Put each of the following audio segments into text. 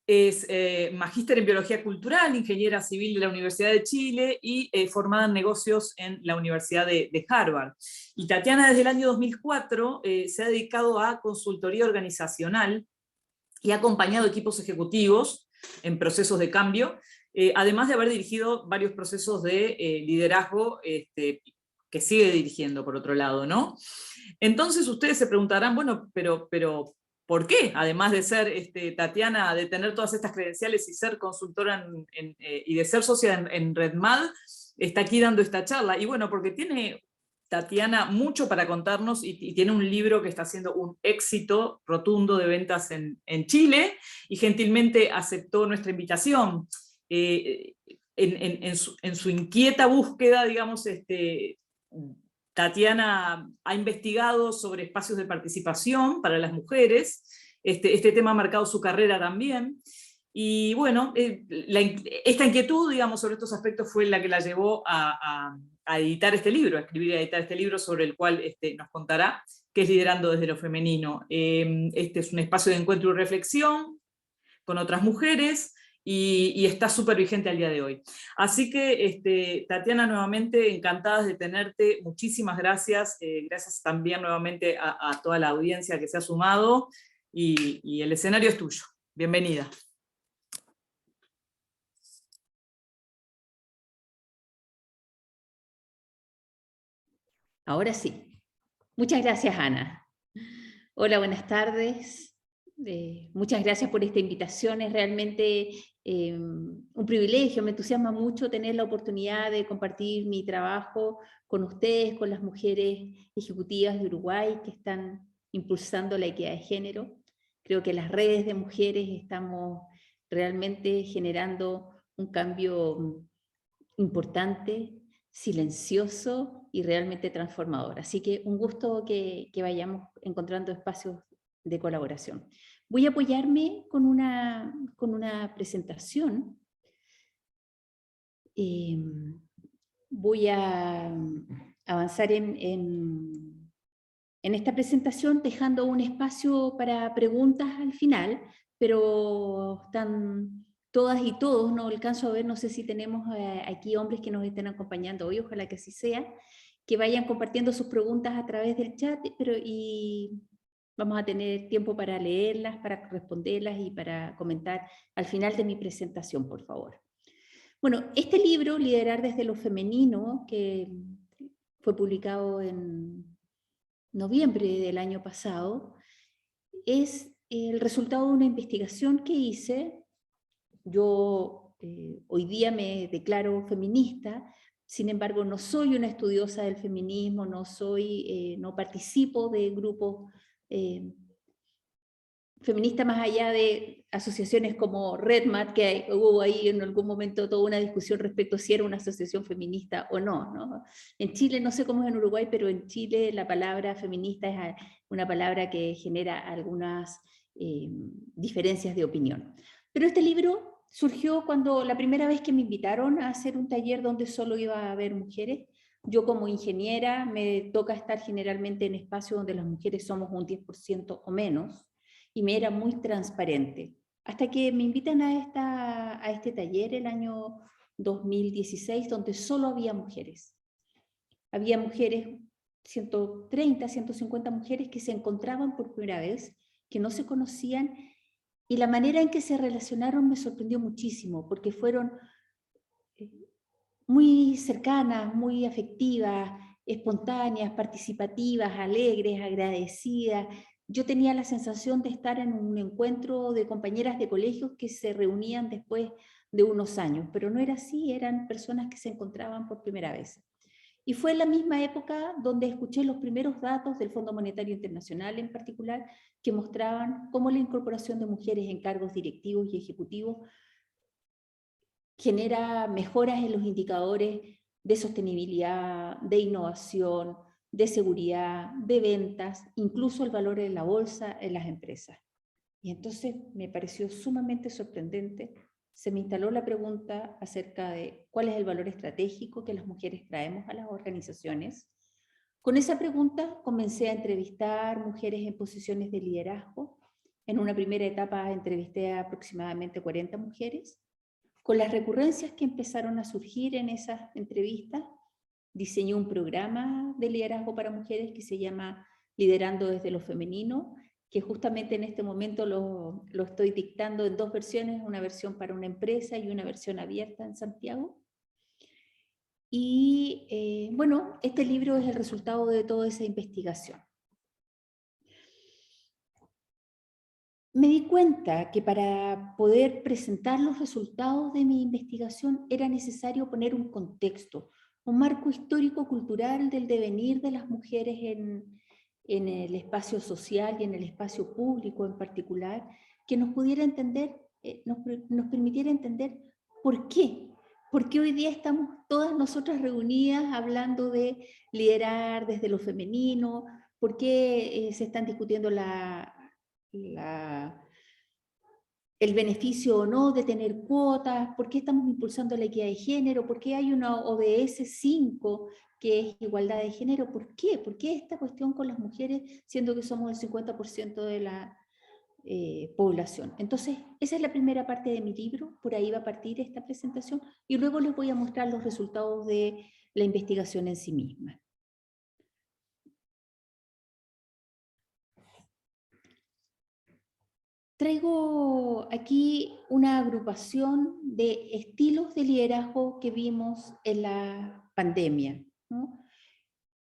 Es magíster en Biología Cultural, ingeniera civil de la Universidad de Chile y formada en negocios en la Universidad de Harvard. Y Tatiana desde el año 2004 se ha dedicado a consultoría organizacional y ha acompañado equipos ejecutivos en procesos de cambio, además de haber dirigido varios procesos de liderazgo que sigue dirigiendo por otro lado, ¿no? Entonces ustedes se preguntarán, bueno, pero ¿por qué? Además de ser Tatiana, de tener todas estas credenciales y ser consultora y de ser socia en RedMad, está aquí dando esta charla. Y bueno, porque tiene Tatiana mucho para contarnos y tiene un libro que está siendo un éxito rotundo de ventas en Chile y gentilmente aceptó nuestra invitación. En su inquieta búsqueda, digamos, Tatiana ha investigado sobre espacios de participación para las mujeres, este tema ha marcado su carrera también, y bueno, esta inquietud, digamos, sobre estos aspectos fue la que la llevó a editar este libro, a escribir y a editar este libro sobre el cual nos contará, que es Liderando desde lo Femenino. Este es un espacio de encuentro y reflexión con otras mujeres, y está súper vigente al día de hoy. Así que, Tatiana, nuevamente encantadas de tenerte, muchísimas gracias, gracias también nuevamente a toda la audiencia que se ha sumado, y el escenario es tuyo. Bienvenida. Ahora sí. Muchas gracias, Ana. Hola, buenas tardes. Muchas gracias por esta invitación. Es realmente un privilegio, me entusiasma mucho tener la oportunidad de compartir mi trabajo con ustedes, con las mujeres ejecutivas de Uruguay que están impulsando la equidad de género. Creo que las redes de mujeres estamos realmente generando un cambio importante, silencioso y realmente transformador. Así que un gusto que vayamos encontrando espacios de colaboración. Voy a apoyarme con una presentación. Voy a avanzar en esta presentación dejando un espacio para preguntas al final, pero están todas y todos, no alcanzo a ver, no sé si tenemos aquí hombres que nos estén acompañando hoy, ojalá que así sea, que vayan compartiendo sus preguntas a través del chat, y vamos a tener tiempo para leerlas, para responderlas y para comentar al final de mi presentación, por favor. Bueno, este libro, Liderar desde lo Femenino, que fue publicado en noviembre del año pasado, es el resultado de una investigación que hice. Yo hoy día me declaro feminista, sin embargo no soy una estudiosa del feminismo, no participo de grupos feministas más allá de asociaciones como RedMad, que hubo ahí en algún momento toda una discusión respecto a si era una asociación feminista o no, ¿no? En Chile, no sé cómo es en Uruguay, pero en Chile la palabra feminista es una palabra que genera algunas diferencias de opinión. Pero este libro surgió cuando la primera vez que me invitaron a hacer un taller donde solo iba a haber mujeres. Yo como ingeniera me toca estar generalmente en espacios donde las mujeres somos un 10% o menos, y me era muy transparente. Hasta que me invitan a este taller el año 2016, donde solo había mujeres. Había mujeres, 130, 150 mujeres que se encontraban por primera vez, que no se conocían, y la manera en que se relacionaron me sorprendió muchísimo, porque fueron muy cercanas, muy afectivas, espontáneas, participativas, alegres, agradecidas. Yo tenía la sensación de estar en un encuentro de compañeras de colegios que se reunían después de unos años, pero no era así, eran personas que se encontraban por primera vez. Y fue en la misma época donde escuché los primeros datos del Fondo Monetario Internacional en particular, que mostraban cómo la incorporación de mujeres en cargos directivos y ejecutivos genera mejoras en los indicadores de sostenibilidad, de innovación, de seguridad, de ventas, incluso el valor de la bolsa en las empresas. Y entonces me pareció sumamente sorprendente. Se me instaló la pregunta acerca de cuál es el valor estratégico que las mujeres traemos a las organizaciones. Con esa pregunta comencé a entrevistar mujeres en posiciones de liderazgo En una primera etapa entrevisté a aproximadamente 40 mujeres. Con las recurrencias que empezaron a surgir en esas entrevistas, diseñé un programa de liderazgo para mujeres que se llama Liderando desde lo Femenino, que justamente en este momento lo estoy dictando en 2 versiones, una versión para una empresa y una versión abierta en Santiago. Y bueno, este libro es el resultado de toda esa investigación. Me di cuenta que para poder presentar los resultados de mi investigación era necesario poner un contexto, un marco histórico-cultural del devenir de las mujeres en el espacio social y en el espacio público en particular, que nos pudiera entender, nos permitiera entender por qué. ¿Por qué hoy día estamos todas nosotras reunidas hablando de liderar desde lo femenino? ¿Por qué se están discutiendo el beneficio o no de tener cuotas? ¿Por qué estamos impulsando la equidad de género? ¿Por qué hay una ODS 5 que es igualdad de género? ¿Por qué? ¿Por qué esta cuestión con las mujeres, siendo que somos el 50% de la población? Entonces, esa es la primera parte de mi libro, por ahí va a partir esta presentación, y luego les voy a mostrar los resultados de la investigación en sí misma. Traigo aquí una agrupación de estilos de liderazgo que vimos en la pandemia, ¿no?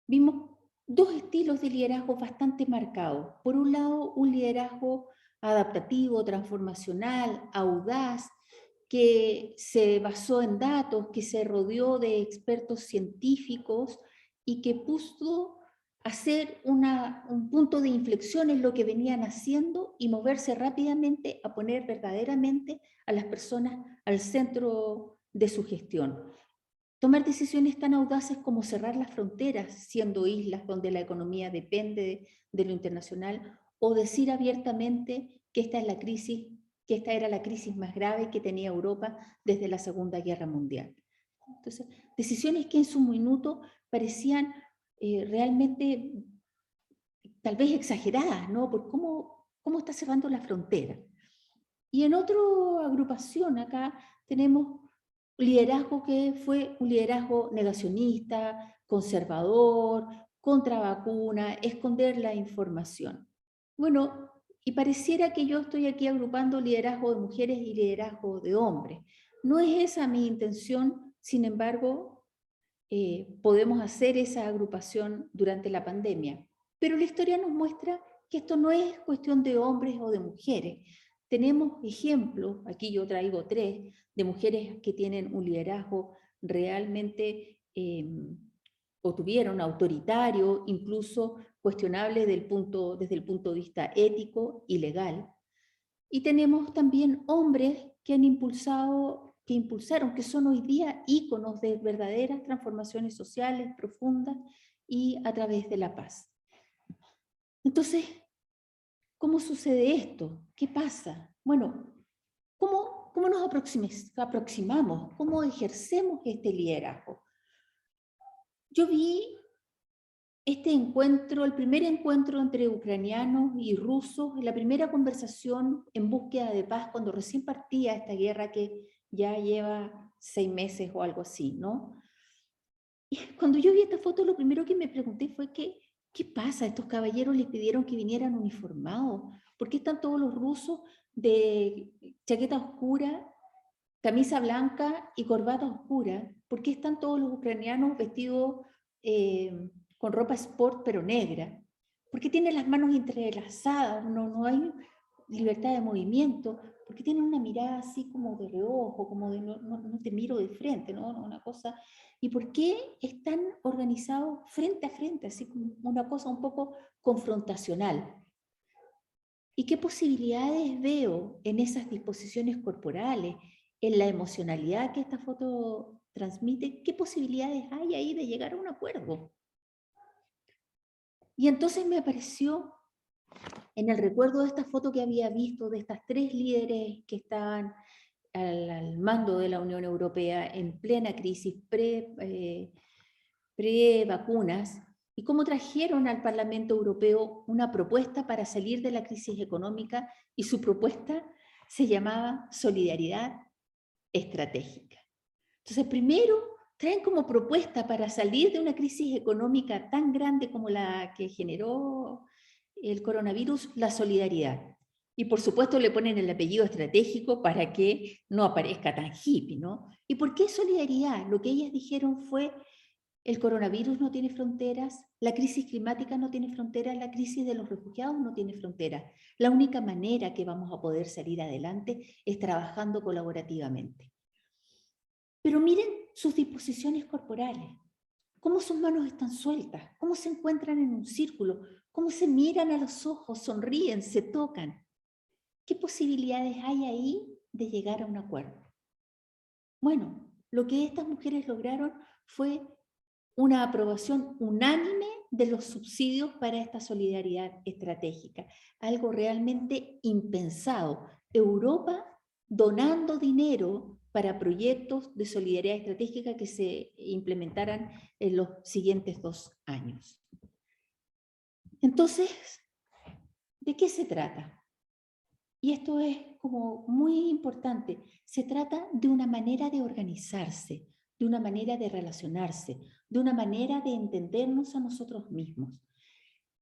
Vimos 2 estilos de liderazgo bastante marcados. Por un lado, un liderazgo adaptativo, transformacional, audaz, que se basó en datos, que se rodeó de expertos científicos y que puso hacer un punto de inflexión en lo que venían haciendo y moverse rápidamente a poner verdaderamente a las personas al centro de su gestión. Tomar decisiones tan audaces como cerrar las fronteras, siendo islas donde la economía depende de lo internacional, o decir abiertamente que esta era la crisis más grave que tenía Europa desde la Segunda Guerra Mundial. Entonces, decisiones que en su minuto parecían realmente tal vez exageradas, ¿no? Por cómo está cerrando la frontera. Y en otra agrupación acá tenemos liderazgo que fue un liderazgo negacionista, conservador, contra vacuna, esconder la información. Bueno, y pareciera que yo estoy aquí agrupando liderazgo de mujeres y liderazgo de hombres. No es esa mi intención, sin embargo, podemos hacer esa agrupación durante la pandemia. Pero la historia nos muestra que esto no es cuestión de hombres o de mujeres. Tenemos ejemplos, aquí yo traigo 3, de mujeres que tienen un liderazgo realmente, o tuvieron autoritario, incluso cuestionable desde el punto de vista ético y legal. Y tenemos también hombres que impulsaron, que son hoy día íconos de verdaderas transformaciones sociales profundas y a través de la paz. Entonces, ¿cómo sucede esto? ¿Qué pasa? Bueno, ¿cómo nos aproximamos? ¿Cómo ejercemos este liderazgo? Yo vi este encuentro, el primer encuentro entre ucranianos y rusos, la primera conversación en búsqueda de paz cuando recién partía esta guerra que ya lleva 6 meses o algo así, ¿no? Y cuando yo vi esta foto, lo primero que me pregunté fue ¿qué pasa? Estos caballeros les pidieron que vinieran uniformados. ¿Por qué están todos los rusos de chaqueta oscura, camisa blanca y corbata oscura? ¿Por qué están todos los ucranianos vestidos con ropa sport pero negra? ¿Por qué tienen las manos entrelazadas? No hay libertad de movimiento. ¿Por qué tienen una mirada así como de reojo, como de no te miro de frente, ¿no? Una cosa. ¿Y por qué están organizados frente a frente, así como una cosa un poco confrontacional? ¿Y qué posibilidades veo en esas disposiciones corporales, en la emocionalidad que esta foto transmite? ¿Qué posibilidades hay ahí de llegar a un acuerdo? Y entonces me apareció en el recuerdo de esta foto que había visto de estas 3 líderes que estaban al mando de la Unión Europea en plena crisis pre-vacunas, y cómo trajeron al Parlamento Europeo una propuesta para salir de la crisis económica, y su propuesta se llamaba solidaridad estratégica. Entonces, primero traen como propuesta para salir de una crisis económica tan grande como la que generó el coronavirus, la solidaridad. Y por supuesto le ponen el apellido estratégico para que no aparezca tan hippie, ¿no? ¿Y por qué solidaridad? Lo que ellas dijeron fue: el coronavirus no tiene fronteras, la crisis climática no tiene fronteras, la crisis de los refugiados no tiene fronteras. La única manera que vamos a poder salir adelante es trabajando colaborativamente. Pero miren sus disposiciones corporales, cómo sus manos están sueltas, cómo se encuentran en un círculo, cómo se miran a los ojos, sonríen, se tocan. ¿Qué posibilidades hay ahí de llegar a un acuerdo? Bueno, lo que estas mujeres lograron fue una aprobación unánime de los subsidios para esta solidaridad estratégica, algo realmente impensado. Europa donando dinero para proyectos de solidaridad estratégica que se implementaran en los siguientes 2 años. Entonces, ¿de qué se trata? Y esto es como muy importante. Se trata de una manera de organizarse, de una manera de relacionarse, de una manera de entendernos a nosotros mismos.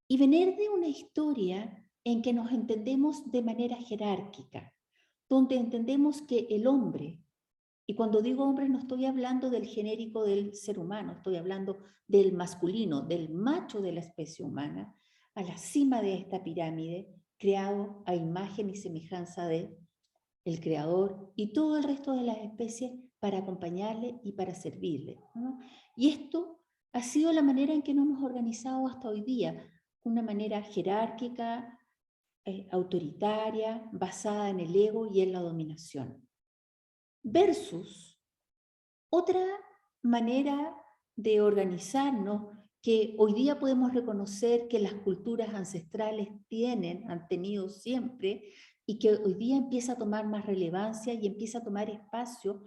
Y venir de una historia en que nos entendemos de manera jerárquica, donde entendemos que el hombre, y cuando digo hombre no estoy hablando del genérico del ser humano, estoy hablando del masculino, del macho de la especie humana, a la cima de esta pirámide, creado a imagen y semejanza de el creador y todo el resto de las especies para acompañarle y para servirle, ¿no? Y esto ha sido la manera en que nos hemos organizado hasta hoy día, una manera jerárquica, autoritaria, basada en el ego y en la dominación. Versus otra manera de organizarnos que hoy día podemos reconocer que las culturas ancestrales han tenido siempre, y que hoy día empieza a tomar más relevancia y empieza a tomar espacio,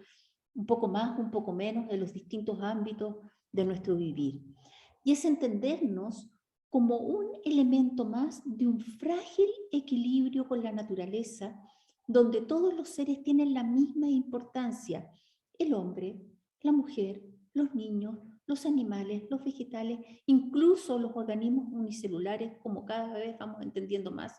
un poco más, un poco menos, en los distintos ámbitos de nuestro vivir. Y es entendernos como un elemento más de un frágil equilibrio con la naturaleza, donde todos los seres tienen la misma importancia: el hombre, la mujer, los niños, los animales, los vegetales, incluso los organismos unicelulares, como cada vez vamos entendiendo más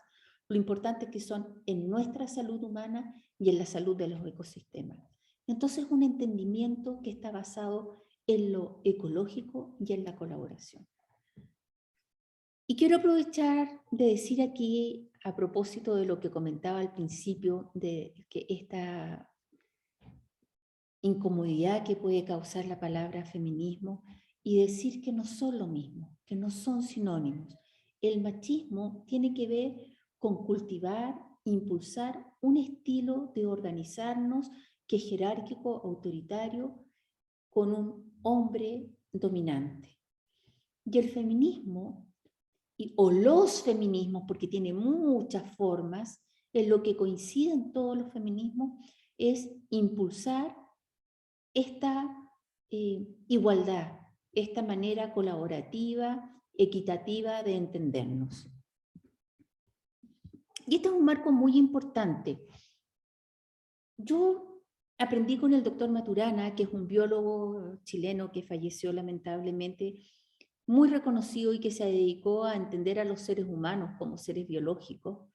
lo importantes que son en nuestra salud humana y en la salud de los ecosistemas. Entonces, un entendimiento que está basado en lo ecológico y en la colaboración. Y quiero aprovechar de decir aquí, a propósito de lo que comentaba al principio, de que esta incomodidad que puede causar la palabra feminismo, y decir que no son lo mismo, que no son sinónimos. El machismo tiene que ver con cultivar, impulsar un estilo de organizarnos que es jerárquico, autoritario, con un hombre dominante. Y el feminismo, o los feminismos, porque tiene muchas formas, en lo que coinciden todos los feminismos, es impulsar esta igualdad, esta manera colaborativa, equitativa de entendernos. Y este es un marco muy importante. Yo aprendí con el doctor Maturana, que es un biólogo chileno que falleció lamentablemente, muy reconocido y que se dedicó a entender a los seres humanos como seres biológicos.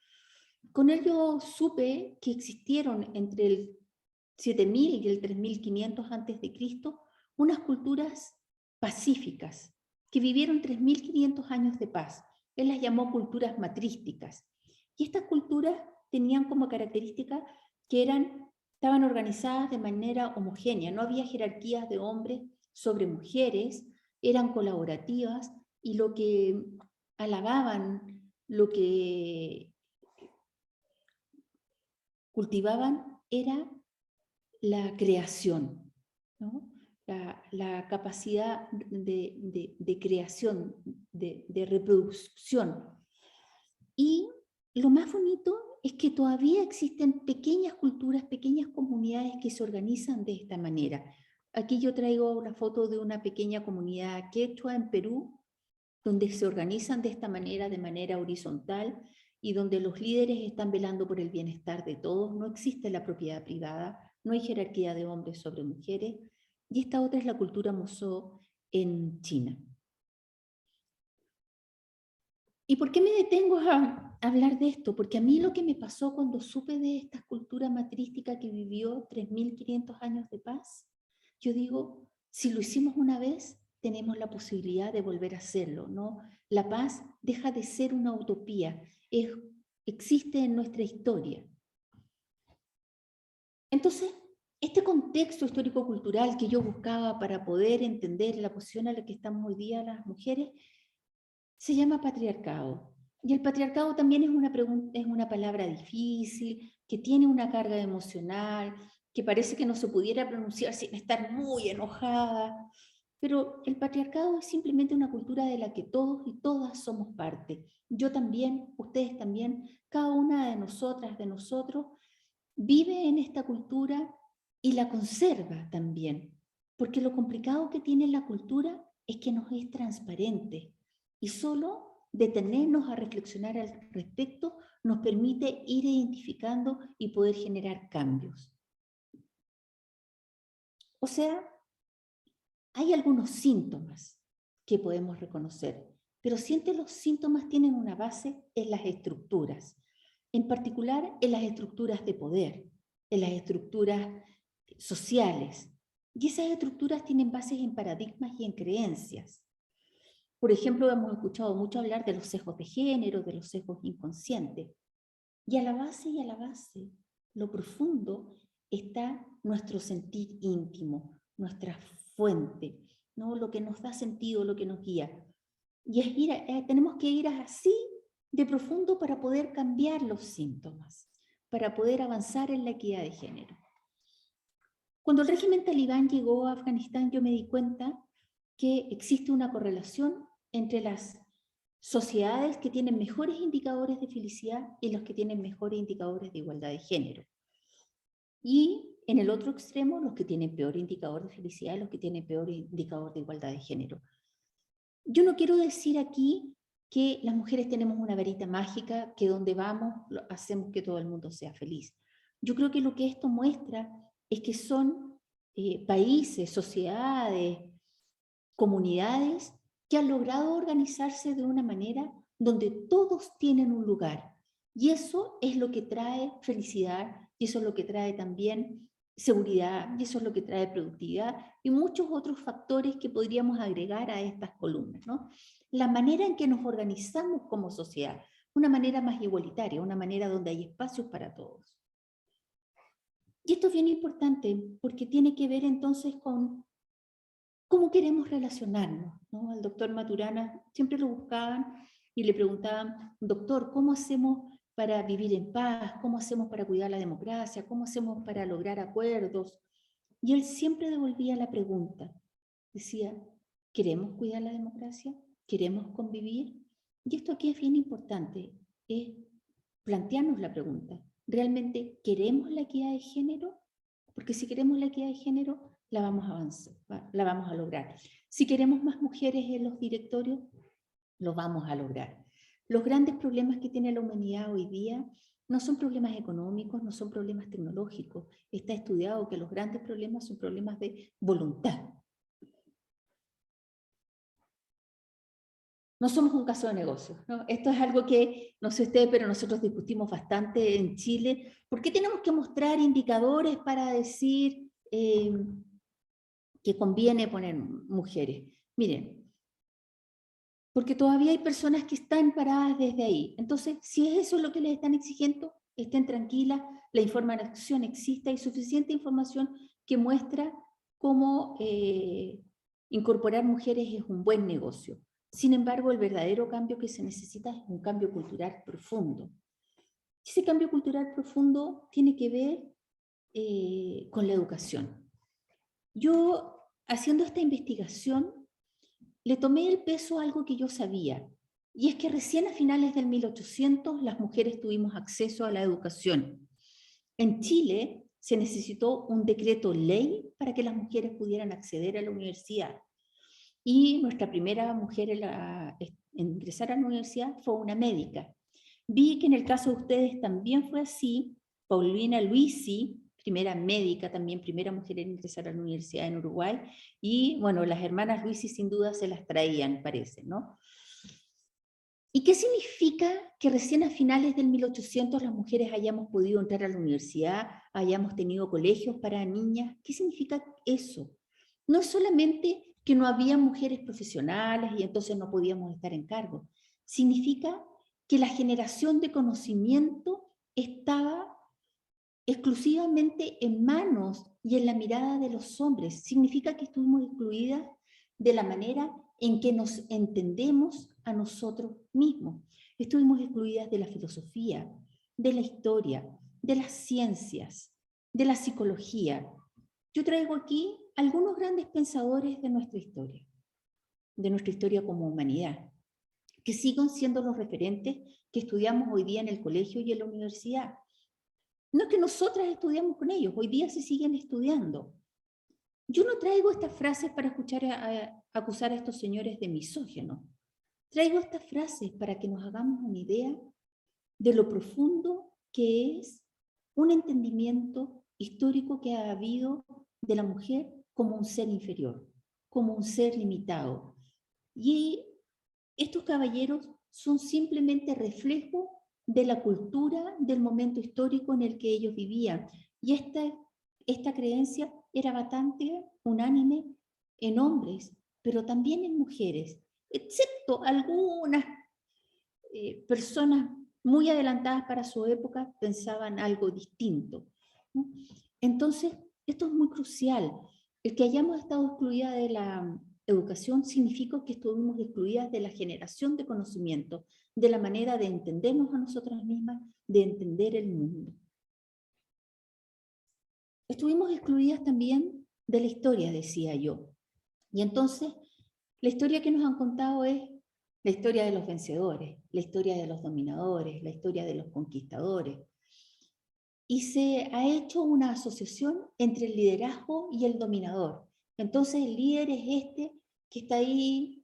Con él yo supe que existieron entre el 7000 y el 3500 a.C. unas culturas pacíficas que vivieron 3500 años de paz. Él las llamó culturas matrísticas. Y estas culturas tenían como característica que estaban organizadas de manera homogénea, no había jerarquías de hombres sobre mujeres, eran colaborativas, y lo que alababan, lo que cultivaban era la creación, ¿no? La capacidad de creación, de reproducción. Y lo más bonito es que todavía existen pequeñas culturas, pequeñas comunidades que se organizan de esta manera. Aquí yo traigo una foto de una pequeña comunidad quechua en Perú, donde se organizan de manera horizontal y donde los líderes están velando por el bienestar de todos. No existe la propiedad privada, no hay jerarquía de hombres sobre mujeres. Y esta otra es la cultura Mozo en China. ¿Y por qué me detengo a hablar de esto? Porque a mí lo que me pasó cuando supe de esta cultura matrística que vivió 3.500 años de paz, yo digo, si lo hicimos una vez, tenemos la posibilidad de volver a hacerlo, ¿no? La paz deja de ser una utopía, existe en nuestra historia. Entonces, este contexto histórico-cultural que yo buscaba para poder entender la posición a la que estamos hoy día las mujeres, se llama patriarcado. Y el patriarcado también es una palabra difícil, que tiene una carga emocional, que parece que no se pudiera pronunciar sin estar muy enojada. Pero el patriarcado es simplemente una cultura de la que todos y todas somos parte. Yo también, ustedes también, cada una de nosotras, de nosotros, vive en esta cultura y la conserva también. Porque lo complicado que tiene la cultura es que nos es transparente. Y solo detenernos a reflexionar al respecto nos permite ir identificando y poder generar cambios. O sea, hay algunos síntomas que podemos reconocer, pero siempre los síntomas tienen una base en las estructuras, en particular en las estructuras de poder, en las estructuras sociales. Y esas estructuras tienen bases en paradigmas y en creencias. Por ejemplo, hemos escuchado mucho hablar de los sesgos de género, de los sesgos inconscientes. Y a la base, lo profundo, está nuestro sentir íntimo, nuestra fuente, ¿no? Lo que nos da sentido, lo que nos guía. Y tenemos que ir así de profundo para poder cambiar los síntomas, para poder avanzar en la equidad de género. Cuando el régimen talibán llegó a Afganistán, yo me di cuenta que existe una correlación entre las sociedades que tienen mejores indicadores de felicidad y los que tienen mejores indicadores de igualdad de género. Y en el otro extremo, los que tienen peor indicador de felicidad y los que tienen peor indicador de igualdad de género. Yo no quiero decir aquí que las mujeres tenemos una varita mágica, que donde vamos hacemos que todo el mundo sea feliz. Yo creo que lo que esto muestra es que son países, sociedades, comunidades que han logrado organizarse de una manera donde todos tienen un lugar. Y eso es lo que trae felicidad, y eso es lo que trae también seguridad, y eso es lo que trae productividad, y muchos otros factores que podríamos agregar a estas columnas, ¿no? La manera en que nos organizamos como sociedad, una manera más igualitaria, una manera donde hay espacios para todos. Y esto es bien importante porque tiene que ver entonces con cómo queremos relacionarnos, ¿no? Al doctor Maturana siempre lo buscaban y le preguntaban, doctor, ¿cómo hacemos para vivir en paz? ¿Cómo hacemos para cuidar la democracia? ¿Cómo hacemos para lograr acuerdos? Y él siempre devolvía la pregunta. Decía, ¿queremos cuidar la democracia? ¿Queremos convivir? Y esto aquí es bien importante, es plantearnos la pregunta. ¿Realmente queremos la equidad de género? Porque si queremos la equidad de género, la vamos a avanzar, la vamos a lograr. Si queremos más mujeres en los directorios, lo vamos a lograr. Los grandes problemas que tiene la humanidad hoy día no son problemas económicos, no son problemas tecnológicos. Está estudiado que los grandes problemas son problemas de voluntad. No somos un caso de negocio, ¿no? Esto es algo que, no sé ustedes, pero nosotros discutimos bastante en Chile. ¿Por qué tenemos que mostrar indicadores para decir que conviene poner mujeres? Miren, porque todavía hay personas que están paradas desde ahí. Entonces, si es eso lo que les están exigiendo, estén tranquilas, la información existe, hay suficiente información que muestra cómo incorporar mujeres es un buen negocio. Sin embargo, el verdadero cambio que se necesita es un cambio cultural profundo. Ese cambio cultural profundo tiene que ver con la educación. Yo, haciendo esta investigación, le tomé el peso a algo que yo sabía, y es que recién a finales del 1800 las mujeres tuvimos acceso a la educación. En Chile se necesitó un decreto ley para que las mujeres pudieran acceder a la universidad. y nuestra primera mujer en ingresar a la universidad fue una médica. Vi que en el caso de ustedes también fue así. Paulina Luisi, primera médica también, primera mujer en ingresar a la universidad en Uruguay, y bueno, las hermanas Luisi sin duda se las traían, parece, ¿no? ¿Y qué significa que recién a finales del 1800 las mujeres hayamos podido entrar a la universidad, hayamos tenido colegios para niñas? ¿Qué significa eso? No es solamente que no había mujeres profesionales y entonces no podíamos estar en cargo. Significa que la generación de conocimiento estaba exclusivamente en manos y en la mirada de los hombres. Significa que estuvimos excluidas de la manera en que nos entendemos a nosotros mismos. Estuvimos excluidas de la filosofía, de la historia, de las ciencias, de la psicología. Yo traigo aquí algunos grandes pensadores de nuestra historia como humanidad, que siguen siendo los referentes que estudiamos hoy día en el colegio y en la universidad. No es que nosotras estudiamos con ellos, hoy día se siguen estudiando. Yo no traigo estas frases para escuchar acusar a estos señores de misóginos. Traigo estas frases para que nos hagamos una idea de lo profundo que es un entendimiento histórico que ha habido de la mujer como un ser inferior, como un ser limitado. Y estos caballeros son simplemente reflejo de la cultura del momento histórico en el que ellos vivían. Y esta creencia era bastante unánime en hombres, pero también en mujeres, excepto algunas personas muy adelantadas para su época pensaban algo distinto, ¿no? Entonces, esto es muy crucial. El que hayamos estado excluidas de la educación significa que estuvimos excluidas de la generación de conocimiento, de la manera de entendernos a nosotras mismas, de entender el mundo. Estuvimos excluidas también de la historia, decía yo. Y entonces, la historia que nos han contado es la historia de los vencedores, la historia de los dominadores, la historia de los conquistadores. Y se ha hecho una asociación entre el liderazgo y el dominador. Entonces el líder es este que está ahí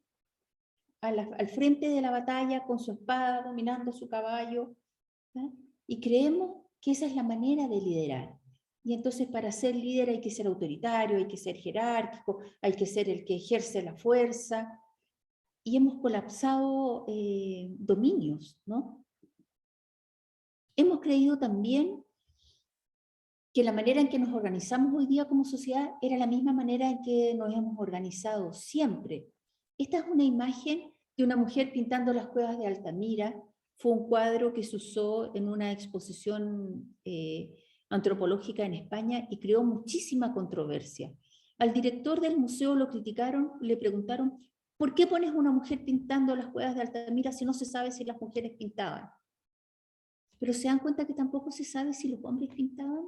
al frente de la batalla con su espada, dominando su caballo, ¿sí? Y creemos que esa es la manera de liderar. Y entonces para ser líder hay que ser autoritario, hay que ser jerárquico, hay que ser el que ejerce la fuerza. Y hemos colapsado dominios, ¿no? Hemos creído también que la manera en que nos organizamos hoy día como sociedad era la misma manera en que nos hemos organizado siempre. Esta es una imagen de una mujer pintando las cuevas de Altamira. Fue un cuadro que se usó en una exposición antropológica en España y creó muchísima controversia. Al director del museo lo criticaron, le preguntaron, ¿por qué pones una mujer pintando las cuevas de Altamira si no se sabe si las mujeres pintaban? Pero se dan cuenta que tampoco se sabe si los hombres pintaban.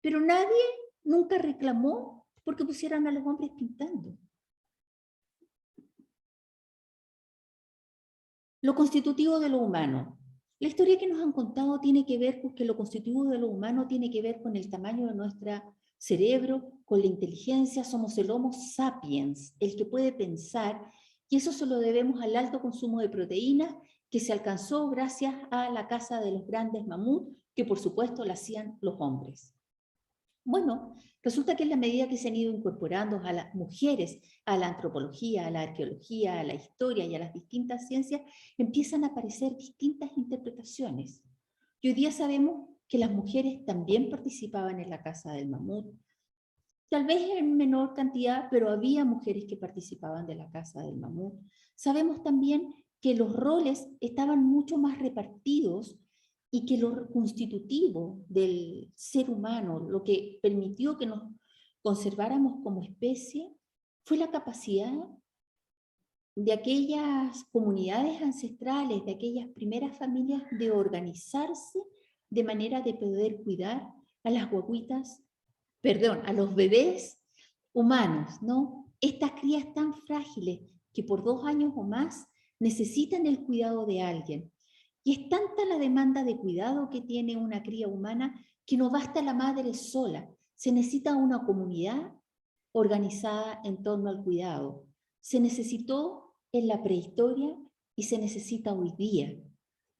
Pero nadie nunca reclamó porque pusieran a los hombres pintando. Lo constitutivo de lo humano. La historia que nos han contado tiene que ver con que lo constitutivo de lo humano tiene que ver con el tamaño de nuestro cerebro, con la inteligencia. Somos el Homo sapiens, el que puede pensar, y eso se lo debemos al alto consumo de proteínas que se alcanzó gracias a la caza de los grandes mamuts, que por supuesto la hacían los hombres. Bueno, resulta que en la medida que se han ido incorporando a las mujeres a la antropología, a la arqueología, a la historia y a las distintas ciencias, empiezan a aparecer distintas interpretaciones. Y hoy día sabemos que las mujeres también participaban en la caza del mamut, tal vez en menor cantidad, pero había mujeres que participaban de la caza del mamut. Sabemos también que los roles estaban mucho más repartidos y que lo constitutivo del ser humano, lo que permitió que nos conserváramos como especie, fue la capacidad de aquellas comunidades ancestrales, de aquellas primeras familias, de organizarse de manera de poder cuidar a las guaguitas, perdón, a los bebés humanos, ¿no? Estas crías tan frágiles que por 2 años o más necesitan el cuidado de alguien. Y es tanta la demanda de cuidado que tiene una cría humana que no basta la madre sola. Se necesita una comunidad organizada en torno al cuidado. se necesitó en la prehistoria y se necesita hoy día,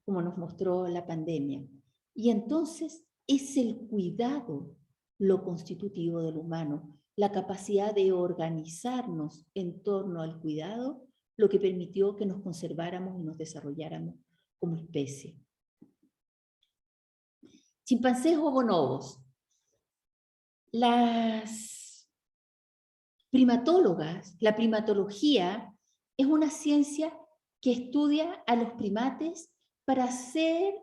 como nos mostró la pandemia. Y entonces es el cuidado lo constitutivo del humano, la capacidad de organizarnos en torno al cuidado, lo que permitió que nos conserváramos y nos desarrolláramos como especie. Chimpancés o bonobos. Las primatólogas, la primatología es una ciencia que estudia a los primates para hacer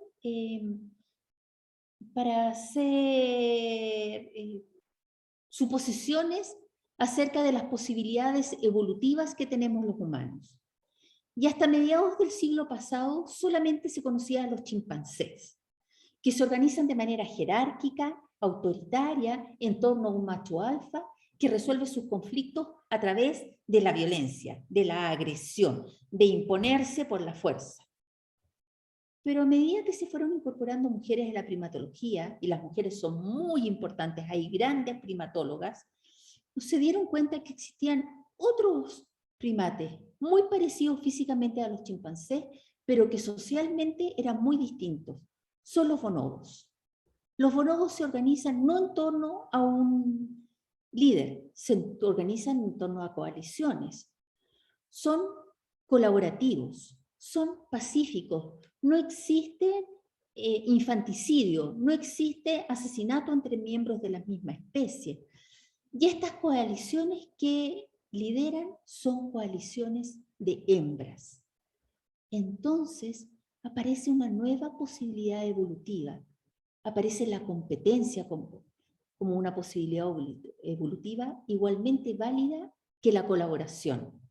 suposiciones acerca de las posibilidades evolutivas que tenemos los humanos. Y hasta mediados del siglo pasado solamente se conocían a los chimpancés, que se organizan de manera jerárquica, autoritaria, en torno a un macho alfa, que resuelve sus conflictos a través de la violencia, de la agresión, de imponerse por la fuerza. Pero a medida que se fueron incorporando mujeres en la primatología, y las mujeres son muy importantes, hay grandes primatólogas, se dieron cuenta que existían otros primates muy parecidos físicamente a los chimpancés, pero que socialmente eran muy distintos. Son los bonobos. Los bonobos se organizan no en torno a un líder, se organizan en torno a coaliciones. Son colaborativos, son pacíficos, no existe infanticidio, no existe asesinato entre miembros de la misma especie. Y estas coaliciones que lideran son coaliciones de hembras. Entonces aparece una nueva posibilidad evolutiva, aparece la competencia como una posibilidad evolutiva igualmente válida que la colaboración.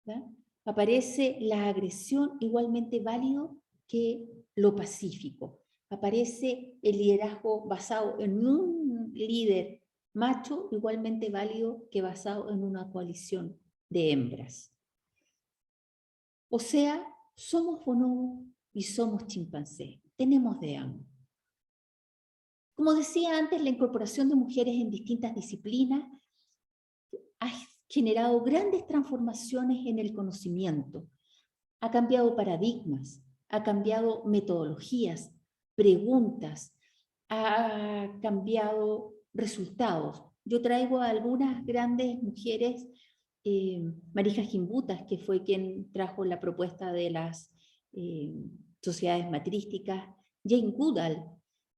¿verdad? Aparece la agresión igualmente válido que lo pacífico. Aparece el liderazgo basado en un líder macho igualmente válido que basado en una coalición de hembras. O sea, somos bonobos y somos chimpancés. Tenemos de ambos. Como decía antes, la incorporación de mujeres en distintas disciplinas ha generado grandes transformaciones en el conocimiento. Ha cambiado paradigmas, ha cambiado metodologías, preguntas, ha cambiado resultados. Yo traigo a algunas grandes mujeres, Marija Gimbutas, que fue quien trajo la propuesta de las sociedades matrísticas, Jane Goodall,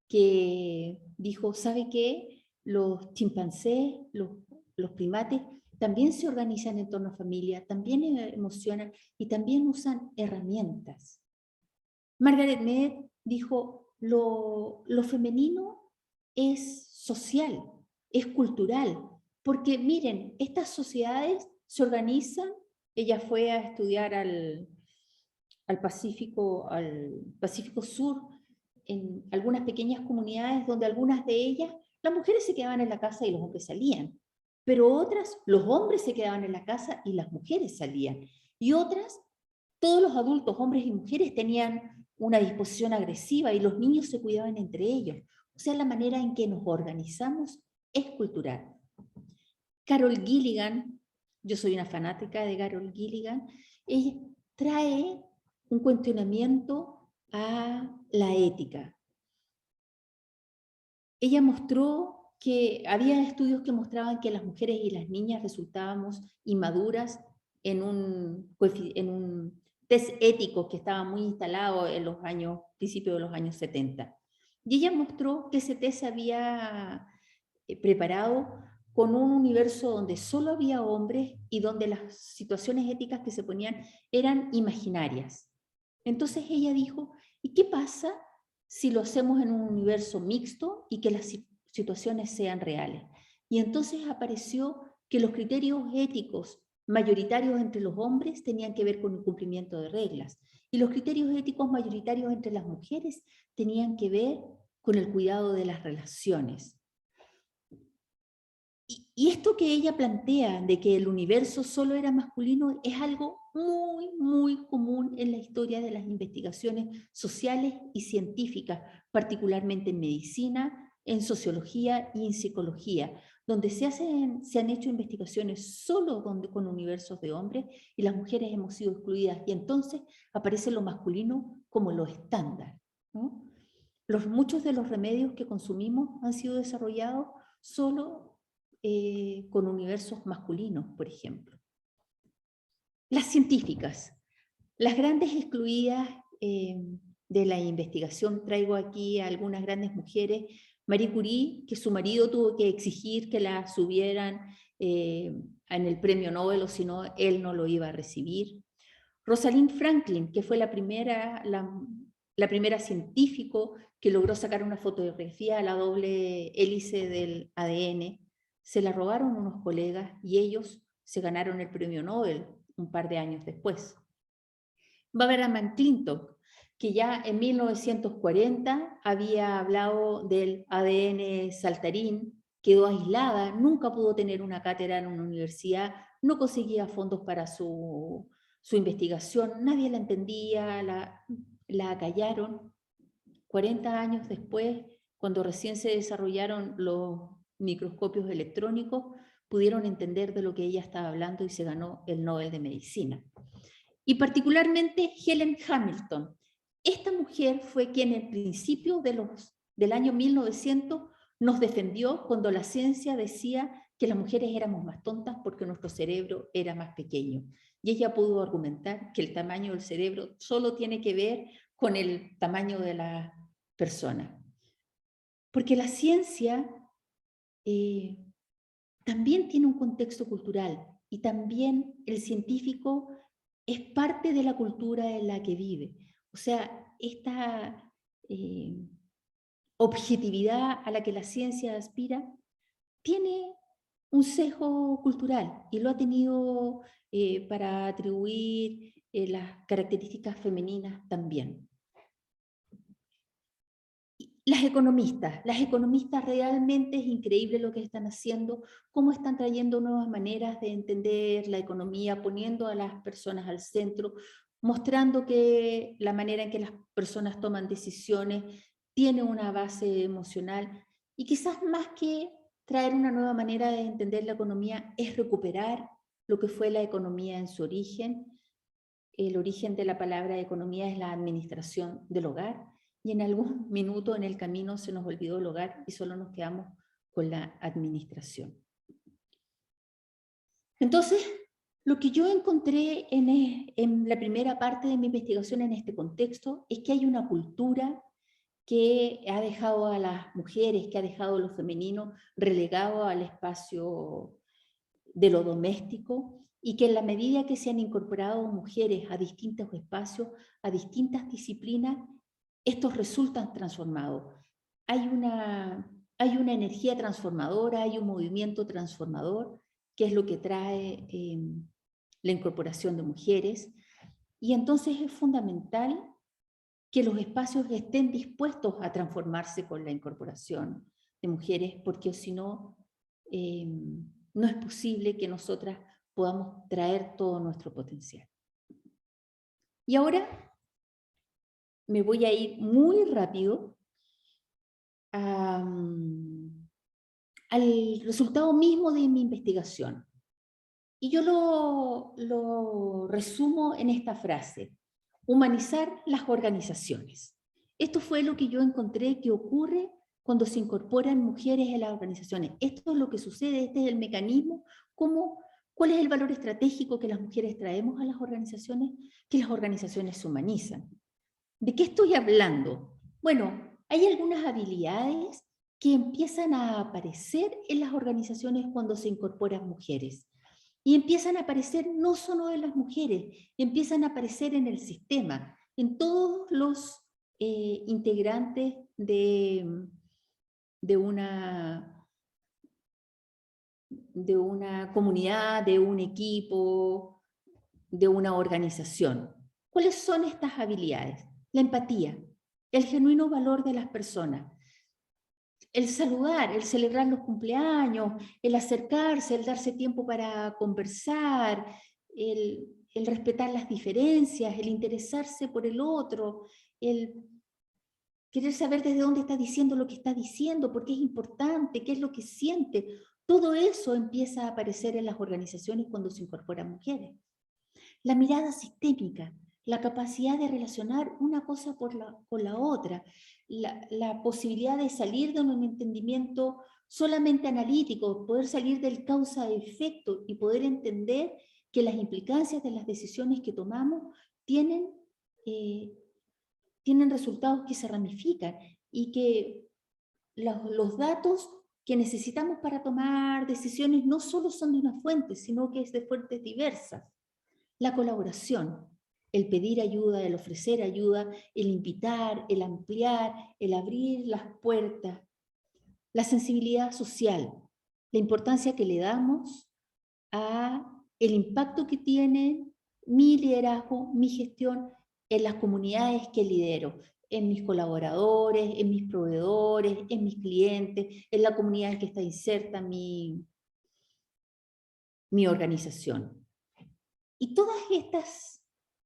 que dijo, ¿sabe qué? Los chimpancés, los primates, también se organizan en torno a familia, también emocionan y también usan herramientas. Margaret Mead dijo, lo femenino es social, es cultural, porque miren, estas sociedades se organizan, ella fue a estudiar al Pacífico Sur, en algunas pequeñas comunidades donde algunas de ellas, las mujeres se quedaban en la casa y los hombres salían, pero otras, los hombres se quedaban en la casa y las mujeres salían, y otras, todos los adultos, hombres y mujeres, tenían una disposición agresiva y los niños se cuidaban entre ellos. O sea, la manera en que nos organizamos es cultural. Carol Gilligan, yo soy una fanática de Carol Gilligan, ella trae un cuestionamiento a la ética. Ella mostró que había estudios que mostraban que las mujeres y las niñas resultábamos inmaduras en un test ético que estaba muy instalado en los principios de los años 70. Y ella mostró que ese test se había preparado con un universo donde solo había hombres y donde las situaciones éticas que se ponían eran imaginarias. Entonces ella dijo, ¿y qué pasa si lo hacemos en un universo mixto y que las situaciones sean reales? Y entonces apareció que los criterios éticos mayoritarios entre los hombres tenían que ver con el cumplimiento de reglas, y los criterios éticos mayoritarios entre las mujeres tenían que ver con el cuidado de las relaciones. Y esto que ella plantea de que el universo solo era masculino es algo muy, muy común en la historia de las investigaciones sociales y científicas, particularmente en medicina, en sociología y en psicología, donde se han hecho investigaciones solo con universos de hombres y las mujeres hemos sido excluidas, y entonces aparece lo masculino como lo estándar, ¿no? Muchos de los remedios que consumimos han sido desarrollados solo con universos masculinos, por ejemplo. Las científicas, las grandes excluidas de la investigación, traigo aquí a algunas grandes mujeres. Marie Curie, que su marido tuvo que exigir que la subieran en el premio Nobel, o si no, él no lo iba a recibir. Rosalind Franklin, que fue la primera científico que logró sacar una fotografía a la doble hélice del ADN, se la robaron unos colegas y ellos se ganaron el premio Nobel un par de años después. Barbara McClintock, que ya en 1940 había hablado del ADN saltarín, quedó aislada, nunca pudo tener una cátedra en una universidad, no conseguía fondos para su investigación, nadie la entendía, la acallaron. 40 años después, cuando recién se desarrollaron los microscopios electrónicos, pudieron entender de lo que ella estaba hablando y se ganó el Nobel de Medicina. Y particularmente Helen Hamilton. Esta mujer fue quien en principio del año 1900 nos defendió cuando la ciencia decía que las mujeres éramos más tontas porque nuestro cerebro era más pequeño. Y ella pudo argumentar que el tamaño del cerebro solo tiene que ver con el tamaño de la persona. Porque la ciencia también tiene un contexto cultural y también el científico es parte de la cultura en la que vive. O sea, esta objetividad a la que la ciencia aspira tiene un sesgo cultural y lo ha tenido para atribuir las características femeninas también. Las economistas realmente es increíble lo que están haciendo, cómo están trayendo nuevas maneras de entender la economía, poniendo a las personas al centro, mostrando que la manera en que las personas toman decisiones tiene una base emocional, y quizás más que traer una nueva manera de entender la economía es recuperar lo que fue la economía en su origen. El origen de la palabra economía es la administración del hogar, y en algún minuto en el camino se nos olvidó el hogar y solo nos quedamos con la administración. Entonces, lo que yo encontré en la primera parte de mi investigación en este contexto es que hay una cultura que ha dejado a las mujeres, que ha dejado a lo femenino relegado al espacio de lo doméstico, y que en la medida que se han incorporado mujeres a distintos espacios, a distintas disciplinas, estos resultan transformados. Hay una energía transformadora, hay un movimiento transformador, que es lo que trae la incorporación de mujeres, y entonces es fundamental que los espacios estén dispuestos a transformarse con la incorporación de mujeres, porque si no, no es posible que nosotras podamos traer todo nuestro potencial. Y ahora me voy a ir muy rápido al resultado mismo de mi investigación. Y yo lo resumo en esta frase: humanizar las organizaciones. Esto fue lo que yo encontré que ocurre cuando se incorporan mujeres en las organizaciones. Esto es lo que sucede, este es el mecanismo. ¿Cuál es el valor estratégico que las mujeres traemos a las organizaciones? Que las organizaciones se humanizan. ¿De qué estoy hablando? Bueno, hay algunas habilidades que empiezan a aparecer en las organizaciones cuando se incorporan mujeres. Y empiezan a aparecer no solo en las mujeres, empiezan a aparecer en el sistema, en todos los integrantes de una comunidad, de un equipo, de una organización. ¿Cuáles son estas habilidades? La empatía, el genuino valor de las personas, el saludar, el celebrar los cumpleaños, el acercarse, el darse tiempo para conversar, el respetar las diferencias, el interesarse por el otro, el querer saber desde dónde está diciendo lo que está diciendo, por qué es importante, qué es lo que siente. Todo eso empieza a aparecer en las organizaciones cuando se incorporan mujeres. La mirada sistémica, la capacidad de relacionar una cosa con la otra, la posibilidad de salir de un entendimiento solamente analítico, poder salir del causa-efecto y poder entender que las implicancias de las decisiones que tomamos tienen resultados que se ramifican y que los datos que necesitamos para tomar decisiones no solo son de una fuente, sino que es de fuentes diversas. La colaboración, el pedir ayuda, el ofrecer ayuda, el invitar, el ampliar, el abrir las puertas, la sensibilidad social, la importancia que le damos a el impacto que tiene mi liderazgo, mi gestión en las comunidades que lidero, en mis colaboradores, en mis proveedores, en mis clientes, en la comunidad en que está inserta mi organización. Y todas estas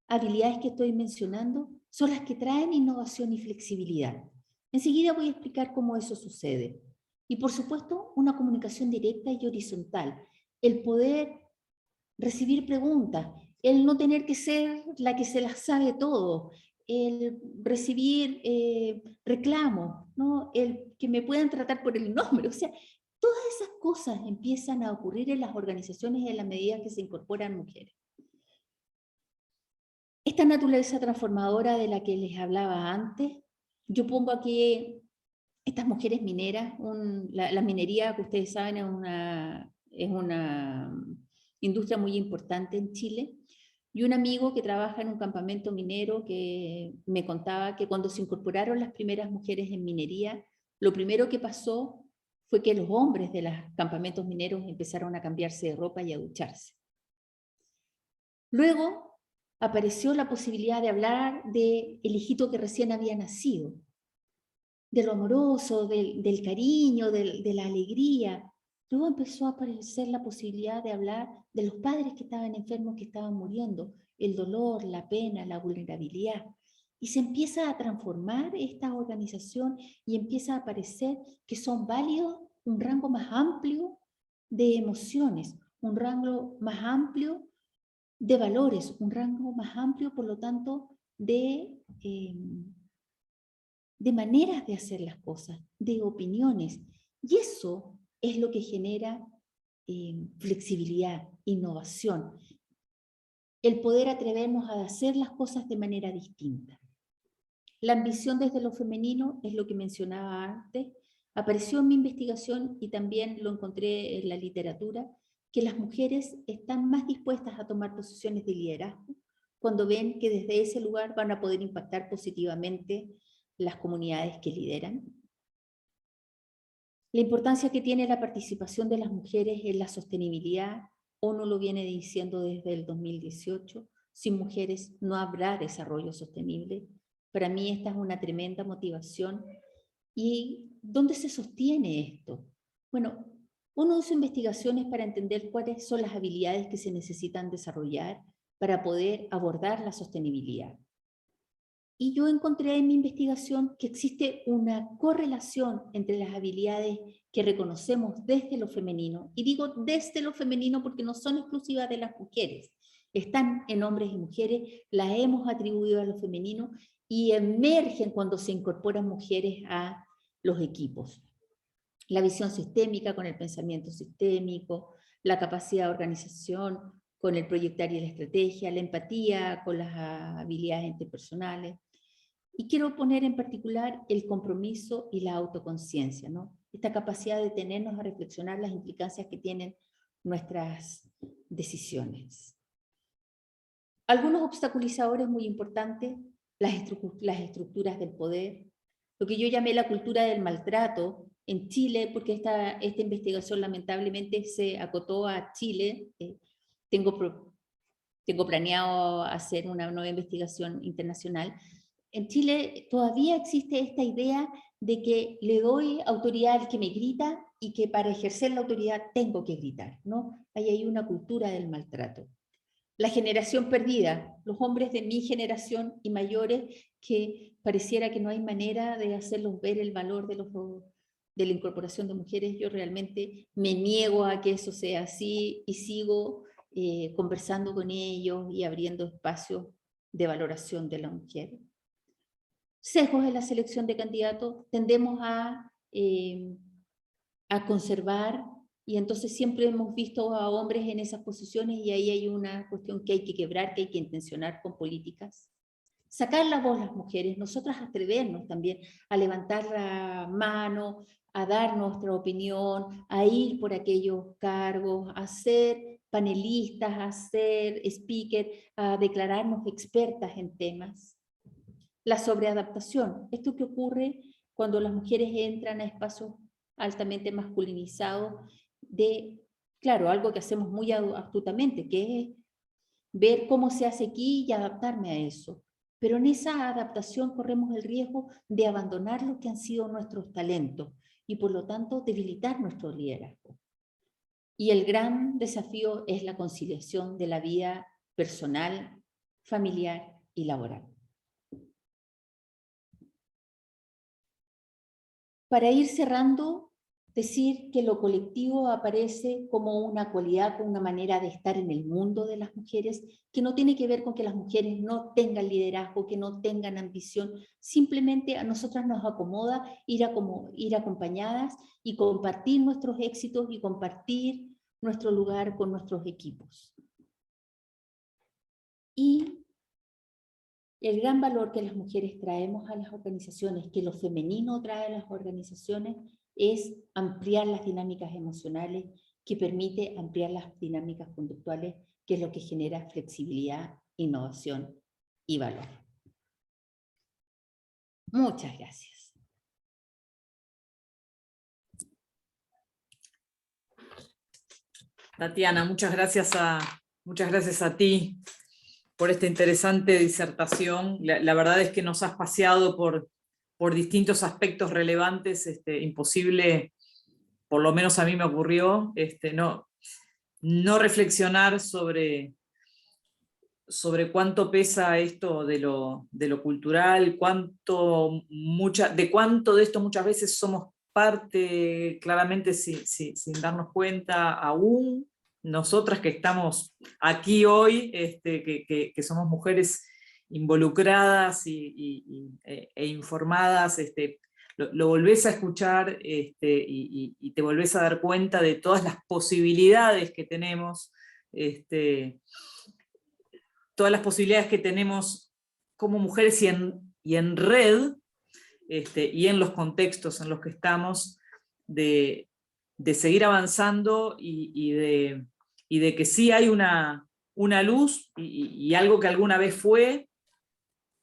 habilidades que estoy mencionando son las que traen innovación y flexibilidad. Enseguida voy a explicar cómo eso sucede. Y por supuesto, una comunicación directa y horizontal. El poder recibir preguntas, el no tener que ser la que se las sabe todo, el recibir reclamos, ¿no? El que me puedan tratar por el nombre. O sea, todas esas cosas empiezan a ocurrir en las organizaciones en la medida que se incorporan mujeres. Esta naturaleza transformadora de la que les hablaba antes, yo pongo aquí estas mujeres mineras, la minería, que ustedes saben, es una industria muy importante en Chile, y un amigo que trabaja en un campamento minero que me contaba que cuando se incorporaron las primeras mujeres en minería, lo primero que pasó fue que los hombres de los campamentos mineros empezaron a cambiarse de ropa y a ducharse. Luego apareció la posibilidad de hablar del hijito que recién había nacido, de lo amoroso, del cariño, de la alegría. Luego empezó a aparecer la posibilidad de hablar de los padres que estaban enfermos, que estaban muriendo, el dolor, la pena, la vulnerabilidad. Y se empieza a transformar esta organización y empieza a aparecer que son válidos un rango más amplio de emociones, un rango más amplio de valores, un rango más amplio, por lo tanto, de maneras de hacer las cosas, de opiniones. Y eso es lo que genera flexibilidad, innovación, el poder atrevernos a hacer las cosas de manera distinta. La ambición desde lo femenino es lo que mencionaba antes, apareció en mi investigación y también lo encontré en la literatura, que las mujeres están más dispuestas a tomar posiciones de liderazgo cuando ven que desde ese lugar van a poder impactar positivamente las comunidades que lideran. La importancia que tiene la participación de las mujeres en la sostenibilidad, ONU lo viene diciendo desde el 2018, sin mujeres no habrá desarrollo sostenible. Para mí esta es una tremenda motivación. ¿Y dónde se sostiene esto? Bueno, uno usa investigaciones para entender cuáles son las habilidades que se necesitan desarrollar para poder abordar la sostenibilidad. Y yo encontré en mi investigación que existe una correlación entre las habilidades que reconocemos desde lo femenino, y digo desde lo femenino porque no son exclusivas de las mujeres, están en hombres y mujeres, las hemos atribuido a lo femenino y emergen cuando se incorporan mujeres a los equipos. La visión sistémica con el pensamiento sistémico, la capacidad de organización con el proyectar y la estrategia, la empatía con las habilidades interpersonales. Y quiero poner en particular el compromiso y la autoconciencia, ¿no? Esta capacidad de detenernos a reflexionar las implicancias que tienen nuestras decisiones. Algunos obstaculizadores muy importantes, las estructuras del poder, lo que yo llamé la cultura del maltrato en Chile, porque esta investigación lamentablemente se acotó a Chile. Tengo planeado hacer una nueva investigación internacional. En Chile todavía existe esta idea de que le doy autoridad al que me grita y que para ejercer la autoridad tengo que gritar, ¿no? Ahí hay una cultura del maltrato. La generación perdida, los hombres de mi generación y mayores que pareciera que no hay manera de hacerlos ver el valor de de la incorporación de mujeres, yo realmente me niego a que eso sea así y sigo conversando con ellos y abriendo espacios de valoración de la mujer. Sesgos en la selección de candidatos, tendemos a conservar, y entonces siempre hemos visto a hombres en esas posiciones, y ahí hay una cuestión que hay que quebrar, que hay que intencionar con políticas. Sacar la voz las mujeres, nosotras atrevernos también a levantar la mano, a dar nuestra opinión, a ir por aquellos cargos, a ser panelistas, a ser speaker, a declararnos expertas en temas. La sobreadaptación, esto que ocurre cuando las mujeres entran a espacios altamente masculinizados, claro, algo que hacemos muy astutamente, que es ver cómo se hace aquí y adaptarme a eso. Pero en esa adaptación corremos el riesgo de abandonar lo que han sido nuestros talentos y por lo tanto debilitar nuestro liderazgo. Y el gran desafío es la conciliación de la vida personal, familiar y laboral. Para ir cerrando, decir que lo colectivo aparece como una cualidad, como una manera de estar en el mundo de las mujeres, que no tiene que ver con que las mujeres no tengan liderazgo, que no tengan ambición, simplemente a nosotras nos acomoda ir acompañadas y compartir nuestros éxitos y compartir nuestro lugar con nuestros equipos. Y el gran valor que las mujeres traemos a las organizaciones, que lo femenino trae a las organizaciones, es ampliar las dinámicas emocionales, que permite ampliar las dinámicas conductuales, que es lo que genera flexibilidad, innovación y valor. Muchas gracias. Tatiana, muchas gracias a ti por esta interesante disertación. La verdad es que nos has paseado por distintos aspectos relevantes, imposible, por lo menos a mí me ocurrió, no reflexionar sobre cuánto pesa esto de lo cultural, de cuánto de esto muchas veces somos parte, claramente sin darnos cuenta aún, nosotras que estamos aquí hoy, que somos mujeres involucradas e informadas, lo volvés a escuchar y te volvés a dar cuenta de todas las posibilidades que tenemos, todas las posibilidades que tenemos como mujeres y en red, y en los contextos en los que estamos, de seguir avanzando y de que sí hay una luz y algo que alguna vez fue,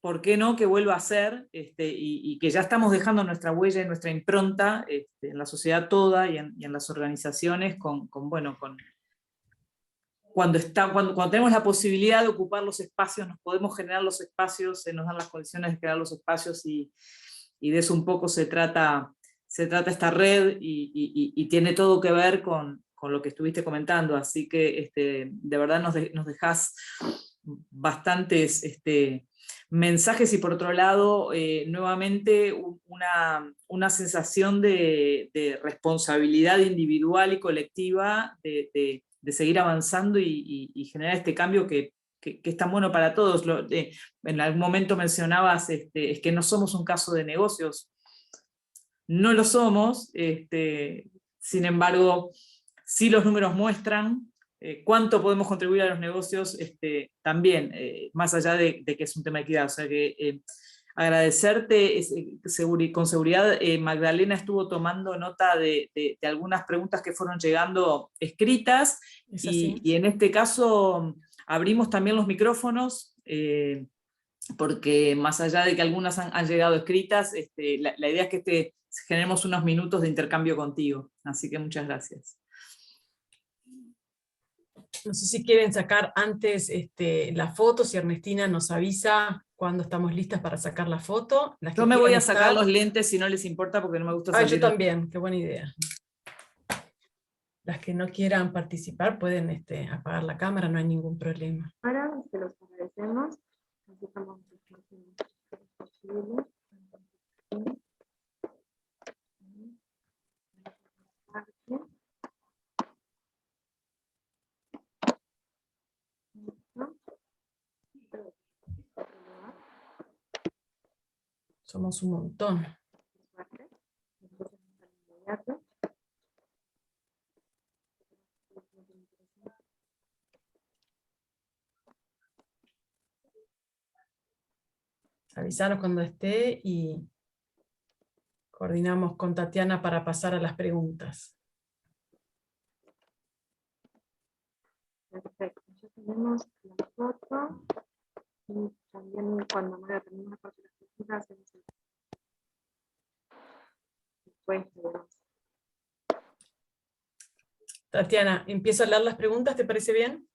¿por qué no que vuelva a ser? Y que ya estamos dejando nuestra huella y nuestra impronta en la sociedad toda y en las organizaciones cuando tenemos la posibilidad de ocupar los espacios, nos podemos generar los espacios, nos dan las condiciones de crear los espacios, y de eso un poco se trata esta red, y tiene todo que ver con lo que estuviste comentando, así que de verdad nos dejás bastantes mensajes, y por otro lado, nuevamente una sensación de responsabilidad individual y colectiva, de seguir avanzando y generar este cambio que es tan bueno para todos. En algún momento mencionabas, es que no somos un caso de negocios. No lo somos, sin embargo, sí los números muestran cuánto podemos contribuir a los negocios, también, más allá de que es un tema de equidad. O sea que agradecerte, con seguridad Magdalena estuvo tomando nota de algunas preguntas que fueron llegando escritas, y en este caso abrimos también los micrófonos, porque más allá de que algunas han llegado escritas, la idea es que generemos unos minutos de intercambio contigo, así que muchas gracias. No sé si quieren sacar antes la foto, si Ernestina nos avisa cuando estamos listas para sacar la foto. Yo me voy a sacar los lentes si no les importa, porque no me gusta salir. Yo también, qué buena idea. Las que no quieran participar pueden apagar la cámara, no hay ningún problema. Ahora se los agradecemos. Nos dejamos posible. Somos un montón. Suerte. Nosotros estamos inmediato. Avisaros cuando esté y coordinamos con Tatiana para pasar a las preguntas. Perfecto. Ya tenemos la foto. Y también cuando María termine la parte de las preguntas, hacemos el después. Tatiana, empiezo a leer las preguntas, ¿te parece bien?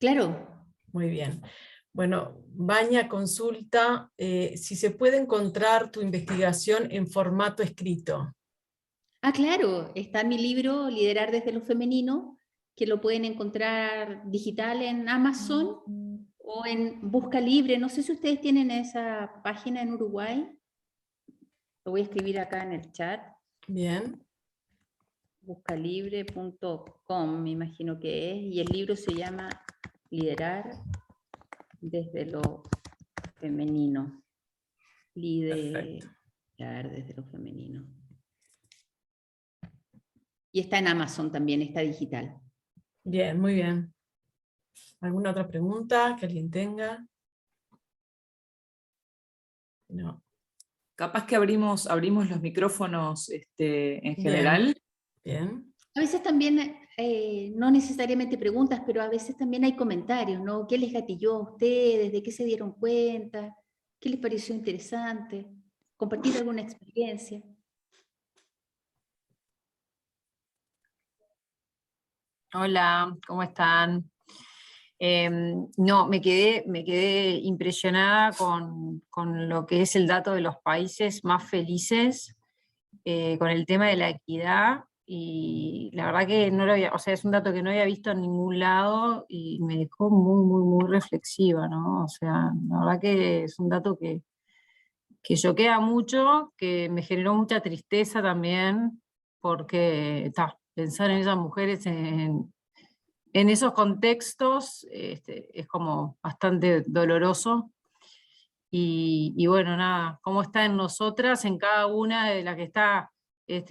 Claro. Muy bien. Bueno, Baña consulta si se puede encontrar tu investigación en formato escrito. Ah, claro, está mi libro Liderar desde lo femenino, que lo pueden encontrar digital en Amazon o en Busca Libre. No sé si ustedes tienen esa página en Uruguay. Lo voy a escribir acá en el chat. Bien. Buscalibre.com, me imagino que es, y el libro se llama Liderar desde lo femenino. Liderar desde lo femenino. Y está en Amazon también, está digital. Bien, muy bien. ¿Alguna otra pregunta que alguien tenga? No. Capaz que abrimos los micrófonos en general. Bien. A veces también, no necesariamente preguntas, pero a veces también hay comentarios, ¿no? ¿Qué les gatilló a ustedes? ¿De qué se dieron cuenta? ¿Qué les pareció interesante? ¿Compartir alguna experiencia? Hola, ¿cómo están? No, me quedé impresionada con lo que es el dato de los países más felices, con el tema de la equidad, y la verdad que no lo había, o sea, es un dato que no había visto en ningún lado y me dejó muy, muy, muy reflexiva, ¿no? O sea, la verdad que es un dato que choquea mucho, que me generó mucha tristeza también, porque pensar en esas mujeres en esos contextos es como bastante doloroso. Y bueno, nada, cómo está en nosotras, en cada una de las que está,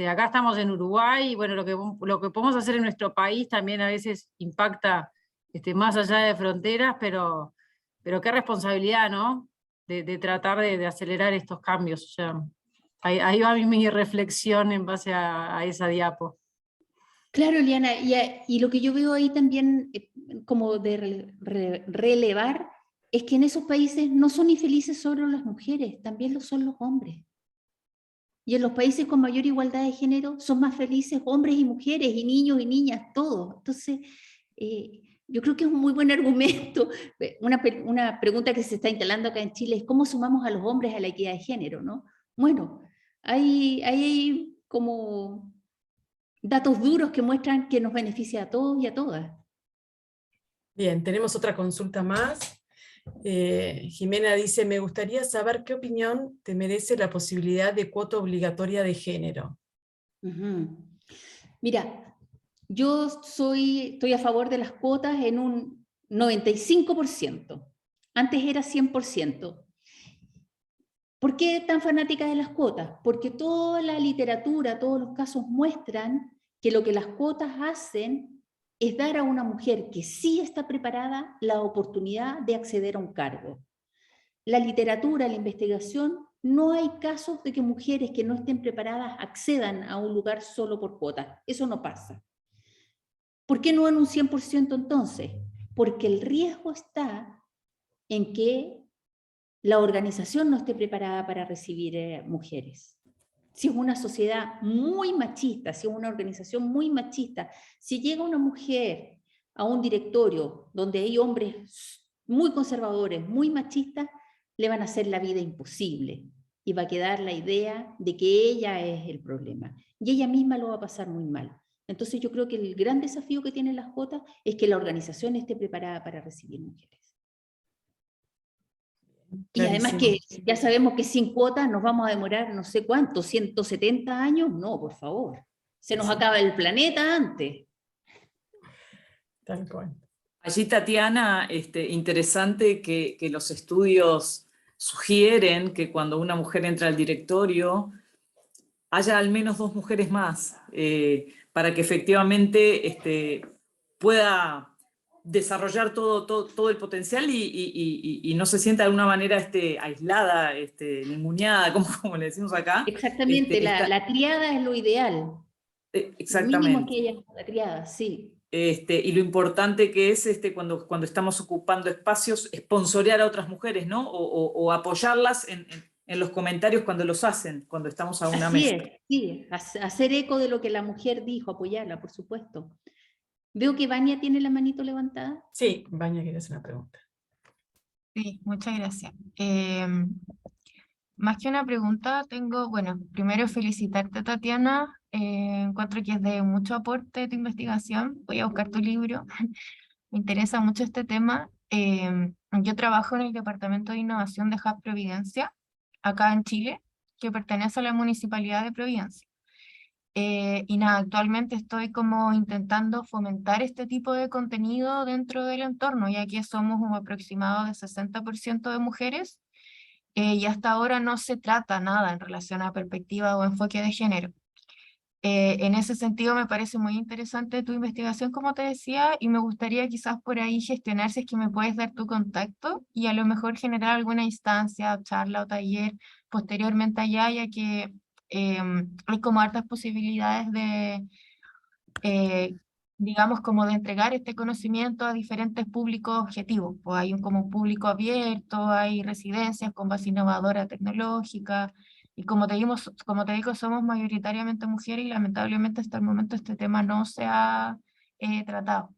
acá estamos en Uruguay, y bueno, lo que podemos hacer en nuestro país también a veces impacta más allá de fronteras, pero qué responsabilidad, ¿no? De tratar de acelerar estos cambios. O sea, ahí va mi reflexión en base a esa diapo. Claro, Eliana, y lo que yo veo ahí también como de relevar es que en esos países no son infelices solo las mujeres, también lo son los hombres. Y en los países con mayor igualdad de género son más felices hombres y mujeres, y niños y niñas, todos. Entonces, yo creo que es un muy buen argumento. Una pregunta que se está instalando acá en Chile es cómo sumamos a los hombres a la equidad de género, ¿no? Bueno, hay como datos duros que muestran que nos beneficia a todos y a todas. Bien, tenemos otra consulta más. Jimena dice, me gustaría saber qué opinión te merece la posibilidad de cuota obligatoria de género. Mira, yo estoy a favor de las cuotas en un 95%. Antes era 100%. ¿Por qué tan fanática de las cuotas? Porque toda la literatura, todos los casos muestran que lo que las cuotas hacen es dar a una mujer que sí está preparada la oportunidad de acceder a un cargo. La literatura, la investigación, no hay casos de que mujeres que no estén preparadas accedan a un lugar solo por cuotas. Eso no pasa. ¿Por qué no en un 100% entonces? Porque el riesgo está en que la organización no esté preparada para recibir mujeres. Si es una sociedad muy machista, si es una organización muy machista, si llega una mujer a un directorio donde hay hombres muy conservadores, muy machistas, le van a hacer la vida imposible y va a quedar la idea de que ella es el problema y ella misma lo va a pasar muy mal. Entonces yo creo que el gran desafío que tienen las cuotas es que la organización esté preparada para recibir mujeres. Y además que ya sabemos que sin cuotas nos vamos a demorar no sé cuánto, 170 años, no, por favor. Se nos acaba el planeta antes. Tal cual. Allí, Tatiana, interesante que los estudios sugieren que cuando una mujer entra al directorio haya al menos 2 mujeres más, para que efectivamente pueda desarrollar todo el potencial y no se sienta de alguna manera aislada, ninguneada, como le decimos acá. Exactamente, la triada es lo ideal. Lo mínimo es Exactamente. que haya la triada, sí. Y lo importante que es cuando estamos ocupando espacios, sponsorear a otras mujeres, ¿no? O apoyarlas en los comentarios cuando los hacen, cuando estamos a una Así mesa. es, sí, hacer eco de lo que la mujer dijo, apoyarla, por supuesto. Veo que Vania tiene la manito levantada. Sí, Vania quiere hacer una pregunta. Sí, muchas gracias. Más que una pregunta, tengo, bueno, primero felicitarte, Tatiana. Encuentro que es de mucho aporte tu investigación. Voy a buscar tu libro. Me interesa mucho este tema. Yo trabajo en el Departamento de Innovación de Hub Providencia, acá en Chile, que pertenece a la Municipalidad de Providencia. Y nada, actualmente estoy como intentando fomentar este tipo de contenido dentro del entorno, ya que somos un aproximado de 60% de mujeres, y hasta ahora no se trata nada en relación a perspectiva o enfoque de género. En ese sentido me parece muy interesante tu investigación, como te decía, y me gustaría quizás por ahí gestionar si es que me puedes dar tu contacto y a lo mejor generar alguna instancia, charla o taller posteriormente allá, ya que hay como hartas posibilidades de, digamos, como de entregar este conocimiento a diferentes públicos objetivos. Pues hay como un público abierto, hay residencias con base innovadora tecnológica, y como te digo, somos mayoritariamente mujeres y lamentablemente hasta el momento este tema no se ha tratado.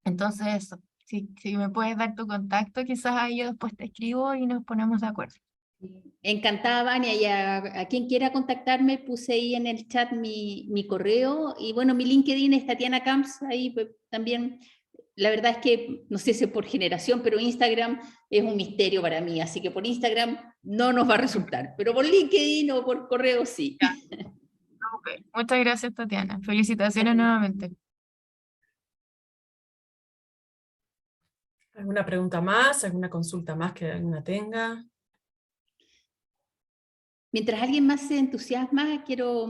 Entonces, eso, si me puedes dar tu contacto, quizás ahí yo después te escribo y nos ponemos de acuerdo. Encantada, Vania, y a quien quiera contactarme, puse ahí en el chat mi correo, y bueno, mi LinkedIn es Tatiana Camps, ahí pues, también. La verdad es que, no sé si por generación, pero Instagram es un misterio para mí, así que por Instagram no nos va a resultar, pero por LinkedIn o por correo sí. Okay. Muchas gracias, Tatiana. Felicitaciones nuevamente. ¿Alguna pregunta más? ¿Alguna consulta más que alguna tenga? Mientras alguien más se entusiasma, quiero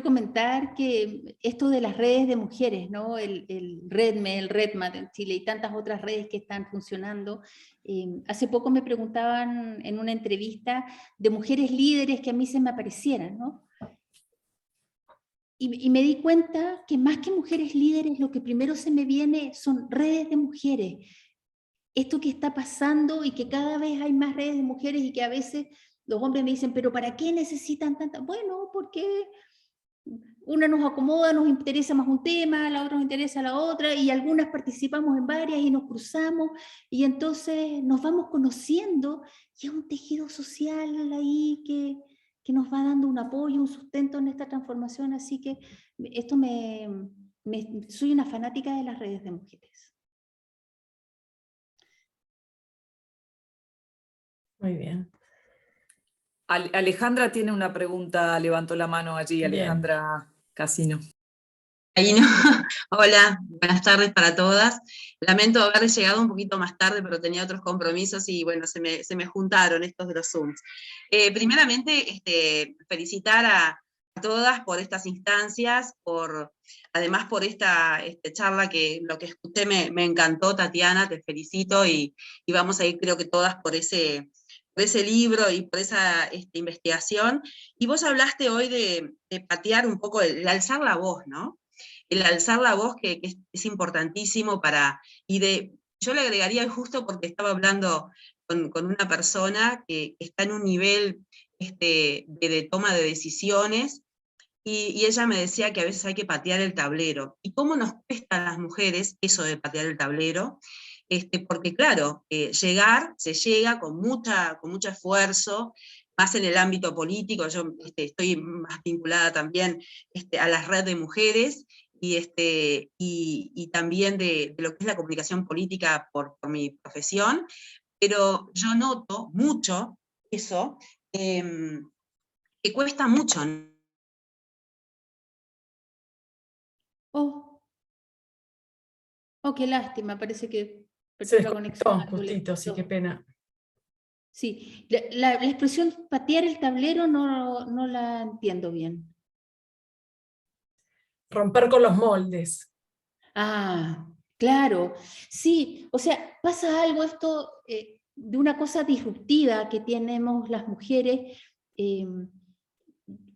comentar que esto de las redes de mujeres, ¿no? el REDME, el REDMAT en Chile y tantas otras redes que están funcionando. Hace poco me preguntaban en una entrevista de mujeres líderes que a mí se me aparecieran, ¿no? Y me di cuenta que más que mujeres líderes, lo que primero se me viene son redes de mujeres. Esto que está pasando y que cada vez hay más redes de mujeres y que a veces los hombres me dicen, pero ¿para qué necesitan tantas? Bueno, porque una nos acomoda, nos interesa más un tema, la otra nos interesa la otra, y algunas participamos en varias y nos cruzamos, y entonces nos vamos conociendo, y es un tejido social ahí que nos va dando un apoyo, un sustento en esta transformación, así que esto soy una fanática de las redes de mujeres. Muy bien. Alejandra tiene una pregunta, levantó la mano allí, Bien. Alejandra Casino. Ahí no. Hola, buenas tardes para todas. Lamento haber llegado un poquito más tarde, pero tenía otros compromisos y bueno, se me juntaron estos de los Zooms. Primeramente, felicitar a todas por estas instancias, además por esta charla que lo que escuché me encantó, Tatiana, te felicito y vamos a ir creo que todas por ese libro y por esa investigación. Y vos hablaste hoy de patear un poco, el alzar la voz, ¿no? El alzar la voz que es importantísimo yo le agregaría justo porque estaba hablando con una persona que está en un nivel de toma de decisiones, y ella me decía que a veces hay que patear el tablero. ¿Y cómo nos cuesta a las mujeres eso de patear el tablero? Porque claro, se llega con mucho esfuerzo, más en el ámbito político. Yo estoy más vinculada también a las redes de mujeres, y también de lo que es la comunicación política por mi profesión, pero yo noto mucho eso, que cuesta mucho. Oh, qué lástima, parece que Se perdió la conexión. desconectó, justito, sí, qué pena. Sí, la expresión patear el tablero no la entiendo bien. Romper con los moldes. Ah, claro, sí, o sea, pasa algo esto de una cosa disruptiva que tenemos las mujeres.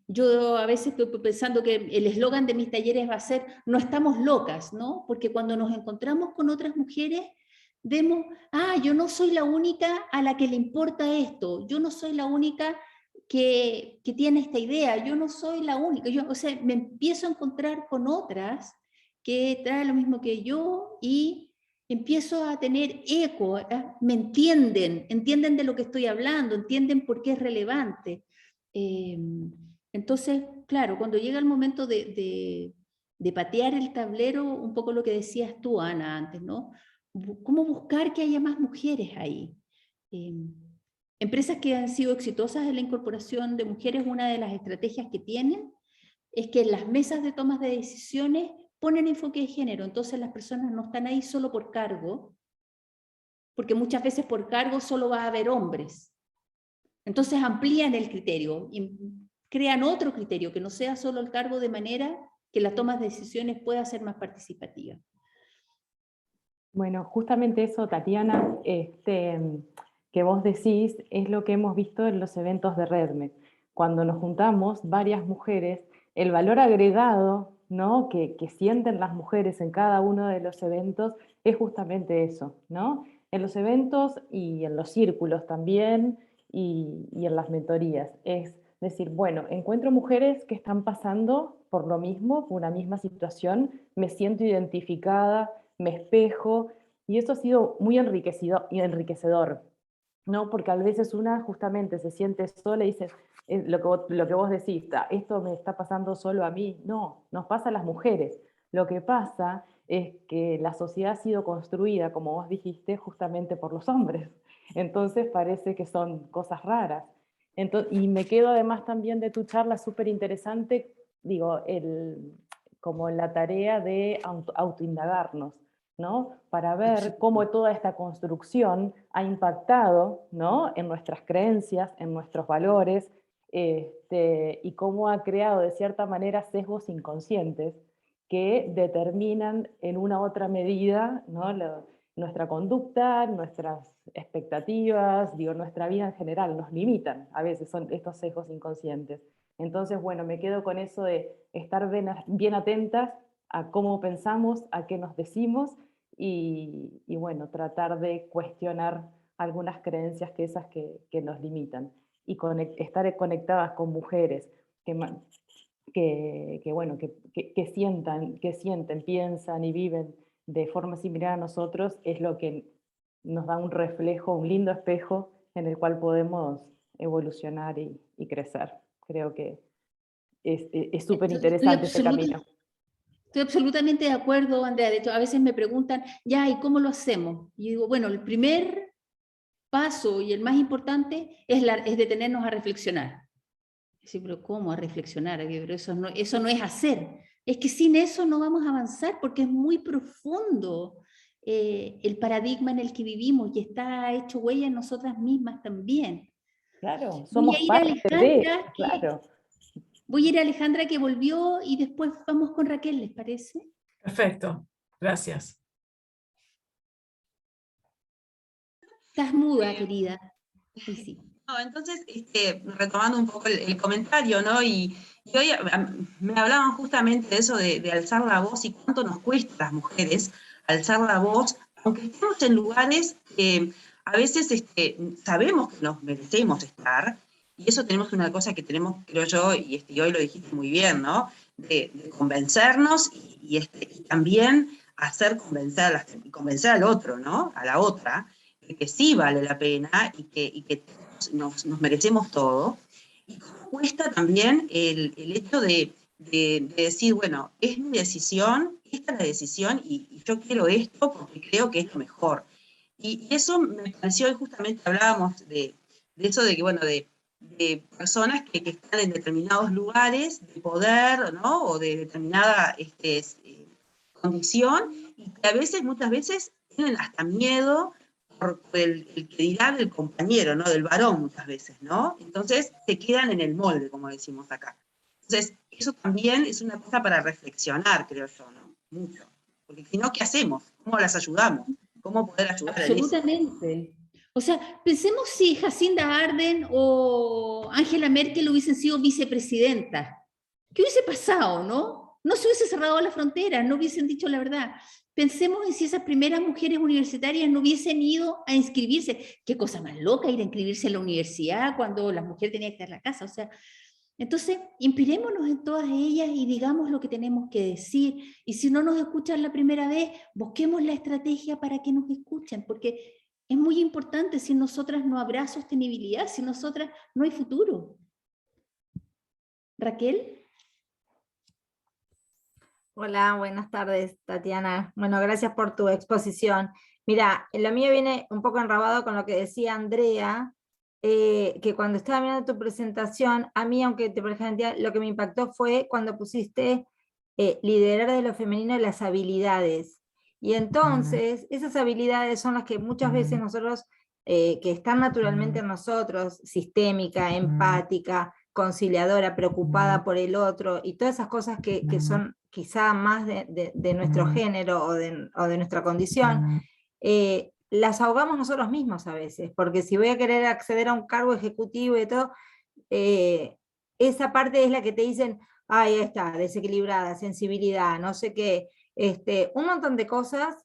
Yo a veces estoy pensando que el eslogan de mis talleres va a ser no estamos locas, ¿no? Porque cuando nos encontramos con otras mujeres, vemos, yo no soy la única a la que le importa esto, yo no soy la única que tiene esta idea, yo no soy la única, o sea, me empiezo a encontrar con otras que traen lo mismo que yo y empiezo a tener eco, me entienden de lo que estoy hablando, entienden por qué es relevante. Entonces, claro, cuando llega el momento de patear el tablero, un poco lo que decías tú, Ana, antes, ¿no? ¿Cómo buscar que haya más mujeres ahí? Empresas que han sido exitosas en la incorporación de mujeres, una de las estrategias que tienen es que en las mesas de tomas de decisiones ponen enfoque de género, entonces las personas no están ahí solo por cargo, porque muchas veces por cargo solo va a haber hombres. Entonces amplían el criterio y crean otro criterio que no sea solo el cargo, de manera que la toma de decisiones pueda ser más participativa. Bueno, justamente eso, Tatiana, que vos decís, es lo que hemos visto en los eventos de Redmed. Cuando nos juntamos varias mujeres, el valor agregado, ¿no?, que sienten las mujeres en cada uno de los eventos es justamente eso, ¿no? En los eventos y en los círculos también, y en las mentorías. Es decir, bueno, encuentro mujeres que están pasando por lo mismo, por una misma situación, me siento identificada, me espejo, y eso ha sido muy enriquecedor, ¿no? Porque a veces una justamente se siente sola y dice, lo que vos decís, esto me está pasando solo a mí. No, nos pasa a las mujeres. Lo que pasa es que la sociedad ha sido construida, como vos dijiste, justamente por los hombres. Entonces parece que son cosas raras. Y me quedo además también de tu charla súper interesante, digo, como la tarea de autoindagarnos, ¿no? Para ver cómo toda esta construcción ha impactado, ¿no?, en nuestras creencias, en nuestros valores, y cómo ha creado de cierta manera sesgos inconscientes que determinan en una u otra medida, ¿no?, nuestra conducta, nuestras expectativas, digo, nuestra vida en general, nos limitan a veces son estos sesgos inconscientes. Entonces, bueno, me quedo con eso de estar bien atentas a cómo pensamos, a qué nos decimos, y bueno, tratar de cuestionar algunas creencias que nos limitan, y estar conectadas con mujeres que sienten, piensan y viven de forma similar a nosotros, es lo que nos da un reflejo, un lindo espejo en el cual podemos evolucionar y crecer. Creo que es súper interesante este camino. Estoy absolutamente de acuerdo, Andrea. De hecho, a veces me preguntan, ya, ¿y cómo lo hacemos? Y digo, bueno, el primer paso y el más importante es detenernos a reflexionar. Sí, pero ¿cómo a reflexionar? Pero eso no es hacer. Es que sin eso no vamos a avanzar, porque es muy profundo el paradigma en el que vivimos y está hecho huella en nosotras mismas también. Claro, somos parte claro. Voy a ir a Alejandra, que volvió, y después vamos con Raquel, ¿les parece? Perfecto, gracias. Estás muda, querida. Sí. No, entonces, retomando un poco el comentario, ¿no? Y hoy me hablaban justamente de eso, de alzar la voz y cuánto nos cuesta a las mujeres alzar la voz, aunque estemos en lugares que a veces sabemos que nos merecemos estar, y eso tenemos una cosa que tenemos, creo yo, y hoy lo dijiste muy bien, ¿no?, de convencernos y también hacer convencer al otro, ¿no?, a la otra, que sí vale la pena y que nos merecemos todo. Y cómo cuesta también el hecho de decir, bueno, es mi decisión, esta es la decisión, y yo quiero esto porque creo que es lo mejor. Y eso me pareció, y justamente hablábamos de eso, de que, bueno, de personas que están en determinados lugares de poder, ¿no?, o de determinada condición, y que muchas veces tienen hasta miedo por el que dirá del compañero, ¿no? Del varón muchas veces, ¿no? Entonces se quedan en el molde, como decimos acá. Entonces, eso también es una cosa para reflexionar, creo yo, ¿no? Mucho. Porque si no, ¿qué hacemos? ¿Cómo las ayudamos? ¿Cómo poder ayudar a eso? Absolutamente. O sea, pensemos si Jacinda Ardern o Angela Merkel hubiesen sido vicepresidentas. ¿Qué hubiese pasado, no? No se hubiese cerrado la frontera, no hubiesen dicho la verdad. Pensemos en si esas primeras mujeres universitarias no hubiesen ido a inscribirse. Qué cosa más loca ir a inscribirse en la universidad cuando la mujer tenía que estar en la casa. O sea, entonces, inspirémonos en todas ellas y digamos lo que tenemos que decir. Y si no nos escuchan la primera vez, busquemos la estrategia para que nos escuchen, porque es muy importante. Sin nosotras no habrá sostenibilidad, sin nosotras no hay futuro. Raquel. Hola, buenas tardes, Tatiana. Bueno, gracias por tu exposición. Mira, lo mío viene un poco enrabado con lo que decía Andrea, que cuando estaba mirando tu presentación, a mí, aunque te parezca, lo que me impactó fue cuando pusiste liderar de lo femenino las habilidades. Y entonces, esas habilidades son las que muchas veces nosotros, que están naturalmente en nosotros, sistémica, empática, conciliadora, preocupada por el otro, y todas esas cosas que son quizá más de nuestro género o de nuestra condición, las ahogamos nosotros mismos a veces, porque si voy a querer acceder a un cargo ejecutivo y todo, esa parte es la que te dicen, ahí está, desequilibrada, sensibilidad, no sé qué, un montón de cosas,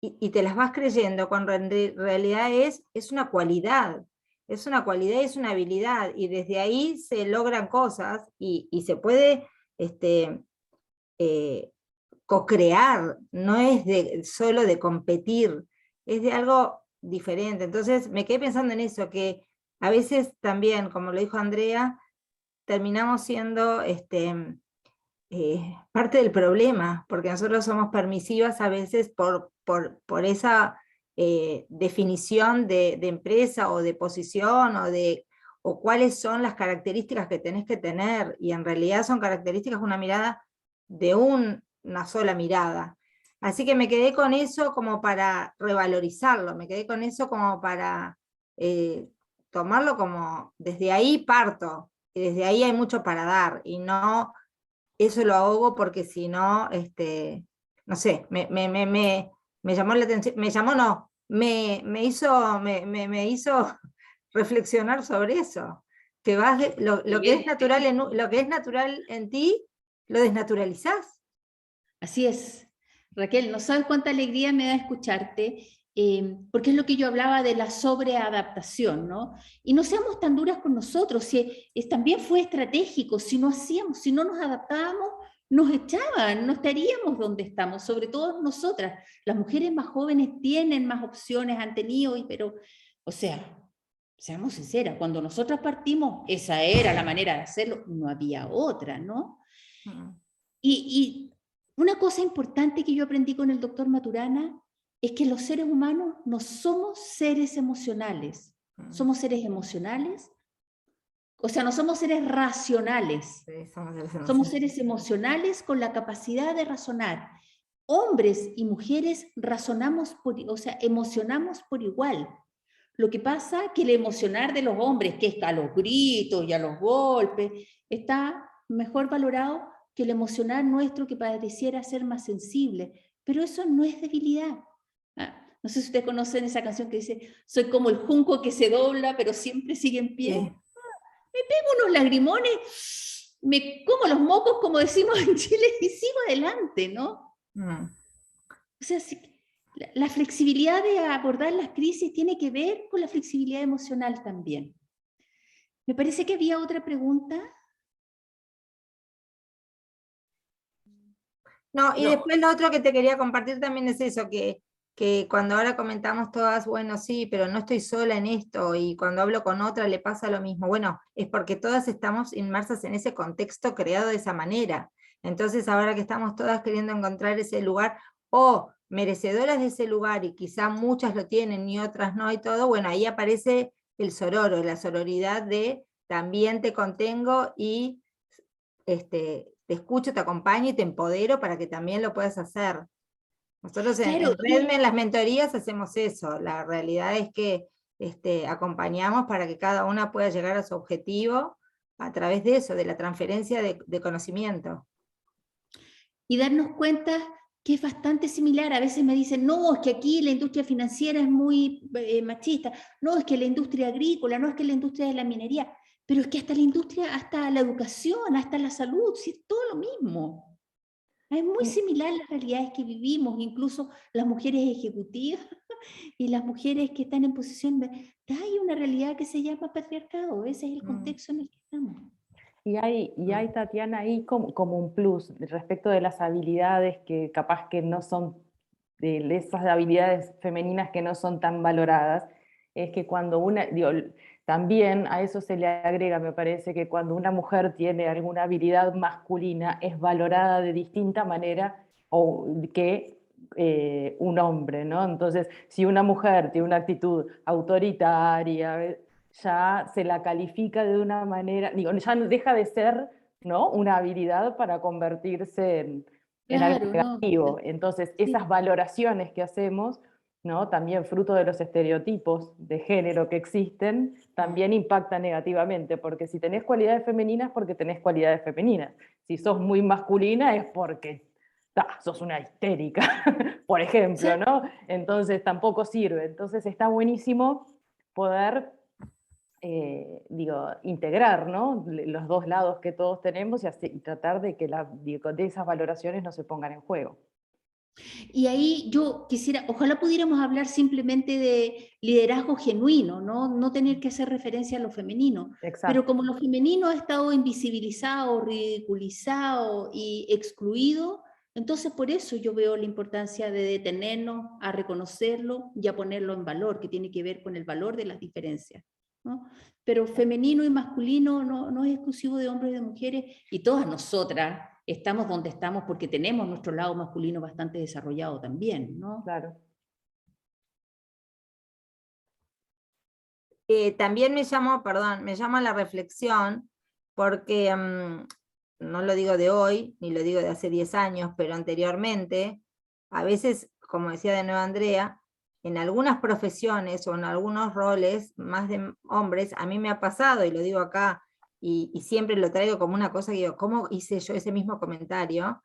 y te las vas creyendo, cuando en realidad es una cualidad. Es una cualidad y es una habilidad, y desde ahí se logran cosas, y se puede co-crear, no es solo de competir, es de algo diferente. Entonces me quedé pensando en eso, que a veces también, como lo dijo Andrea, terminamos siendo parte del problema, porque nosotros somos permisivas a veces por esa definición de empresa o de posición o cuáles son las características que tenés que tener, y en realidad son características, una mirada de una sola mirada. Así que me quedé con eso como para revalorizarlo, me quedé con eso como para tomarlo como, desde ahí parto, y desde ahí hay mucho para dar, y no eso lo ahogo porque si no, no sé, me llamó la atención, me hizo reflexionar sobre eso, que vas lo que es natural lo que es natural en ti, lo desnaturalizás. Así es. Raquel, no sabes cuánta alegría me da escucharte, porque es lo que yo hablaba de la sobreadaptación, ¿no? Y no seamos tan duras con nosotros, también fue estratégico, si no hacíamos, si no nos adaptábamos, nos echaban, no estaríamos donde estamos, sobre todo nosotras. Las mujeres más jóvenes tienen más opciones, han tenido, pero, o sea, seamos sinceras, cuando nosotras partimos, esa era la manera de hacerlo, no había otra, ¿no? Y una cosa importante que yo aprendí con el doctor Maturana es que los seres humanos no somos seres emocionales, somos seres emocionales, o sea, no somos seres racionales, Sí, somos seres emocionales con la capacidad de razonar. Hombres y mujeres razonamos, o sea, emocionamos por igual. Lo que pasa es que el emocionar de los hombres, que es a los gritos y a los golpes, está mejor valorado que el emocionar nuestro, que pareciera ser más sensible. Pero eso no es debilidad. No sé si ustedes conocen esa canción que dice, soy como el junco que se dobla, pero siempre sigue en pie. Sí. Me pego unos lagrimones, me como los mocos, como decimos en Chile, y sigo adelante, ¿no? O sea, la flexibilidad de abordar las crisis tiene que ver con la flexibilidad emocional también. Me parece que había otra pregunta. No, y después lo otro que te quería compartir también es eso, que cuando ahora comentamos todas, bueno, sí, pero no estoy sola en esto, y cuando hablo con otra le pasa lo mismo. Bueno, es porque todas estamos inmersas en ese contexto creado de esa manera. Entonces ahora que estamos todas queriendo encontrar ese lugar, o merecedoras de ese lugar, y quizá muchas lo tienen y otras no, y todo, bueno, ahí aparece el sororo, la sororidad de también te contengo y te escucho, te acompaño y te empodero para que también lo puedas hacer. Nosotros en Claro, Redme, en las mentorías hacemos eso. La realidad es que acompañamos para que cada una pueda llegar a su objetivo a través de eso, de la transferencia de conocimiento. y darnos cuenta que es bastante similar. A veces me dicen, no, es que aquí la industria financiera es muy machista, no, es que la industria agrícola, no, es que la industria de la minería, pero es que hasta la industria, hasta la educación, hasta la salud, sí, es todo lo mismo. Es muy similar las realidades que vivimos, incluso las mujeres ejecutivas y las mujeres que están en posición de... Hay una realidad que se llama patriarcado, ese es el contexto en el que estamos. Y hay, Tatiana, ahí como un plus respecto de las habilidades que capaz que no son, de esas habilidades femeninas que no son tan valoradas, es que cuando una, digo, también a eso se le agrega, me parece, que cuando una mujer tiene alguna habilidad masculina es valorada de distinta manera que un hombre, ¿no? Entonces, si una mujer tiene una actitud autoritaria, ya se la califica de una manera, digo, ya deja de ser, ¿no?, una habilidad para convertirse en algo Claro, negativo. no. Entonces, esas valoraciones que hacemos, ¿no?, también fruto de los estereotipos de género que existen, también impactan negativamente, porque si tenés cualidades femeninas, porque tenés cualidades femeninas. Si sos muy masculina es porque sos una histérica, por ejemplo, ¿no? Entonces tampoco sirve. Entonces está buenísimo poder integrar, ¿no?, los dos lados que todos tenemos y tratar de que de esas valoraciones no se pongan en juego. Y ahí yo quisiera, ojalá pudiéramos hablar simplemente de liderazgo genuino, no tener que hacer referencia a lo femenino. Exacto. Pero como lo femenino ha estado invisibilizado, ridiculizado y excluido, entonces por eso yo veo la importancia de detenernos a reconocerlo y a ponerlo en valor, que tiene que ver con el valor de las diferencias, ¿no? Pero femenino y masculino no es exclusivo de hombres y de mujeres, y todas nosotras estamos donde estamos porque tenemos nuestro lado masculino bastante desarrollado también, ¿no? Claro. También me llama la reflexión, porque no lo digo de hoy, ni lo digo de hace 10 años, pero anteriormente, a veces, como decía de nuevo Andrea, en algunas profesiones o en algunos roles más de hombres, a mí me ha pasado, y lo digo acá, y siempre lo traigo como una cosa que digo, ¿cómo hice yo ese mismo comentario?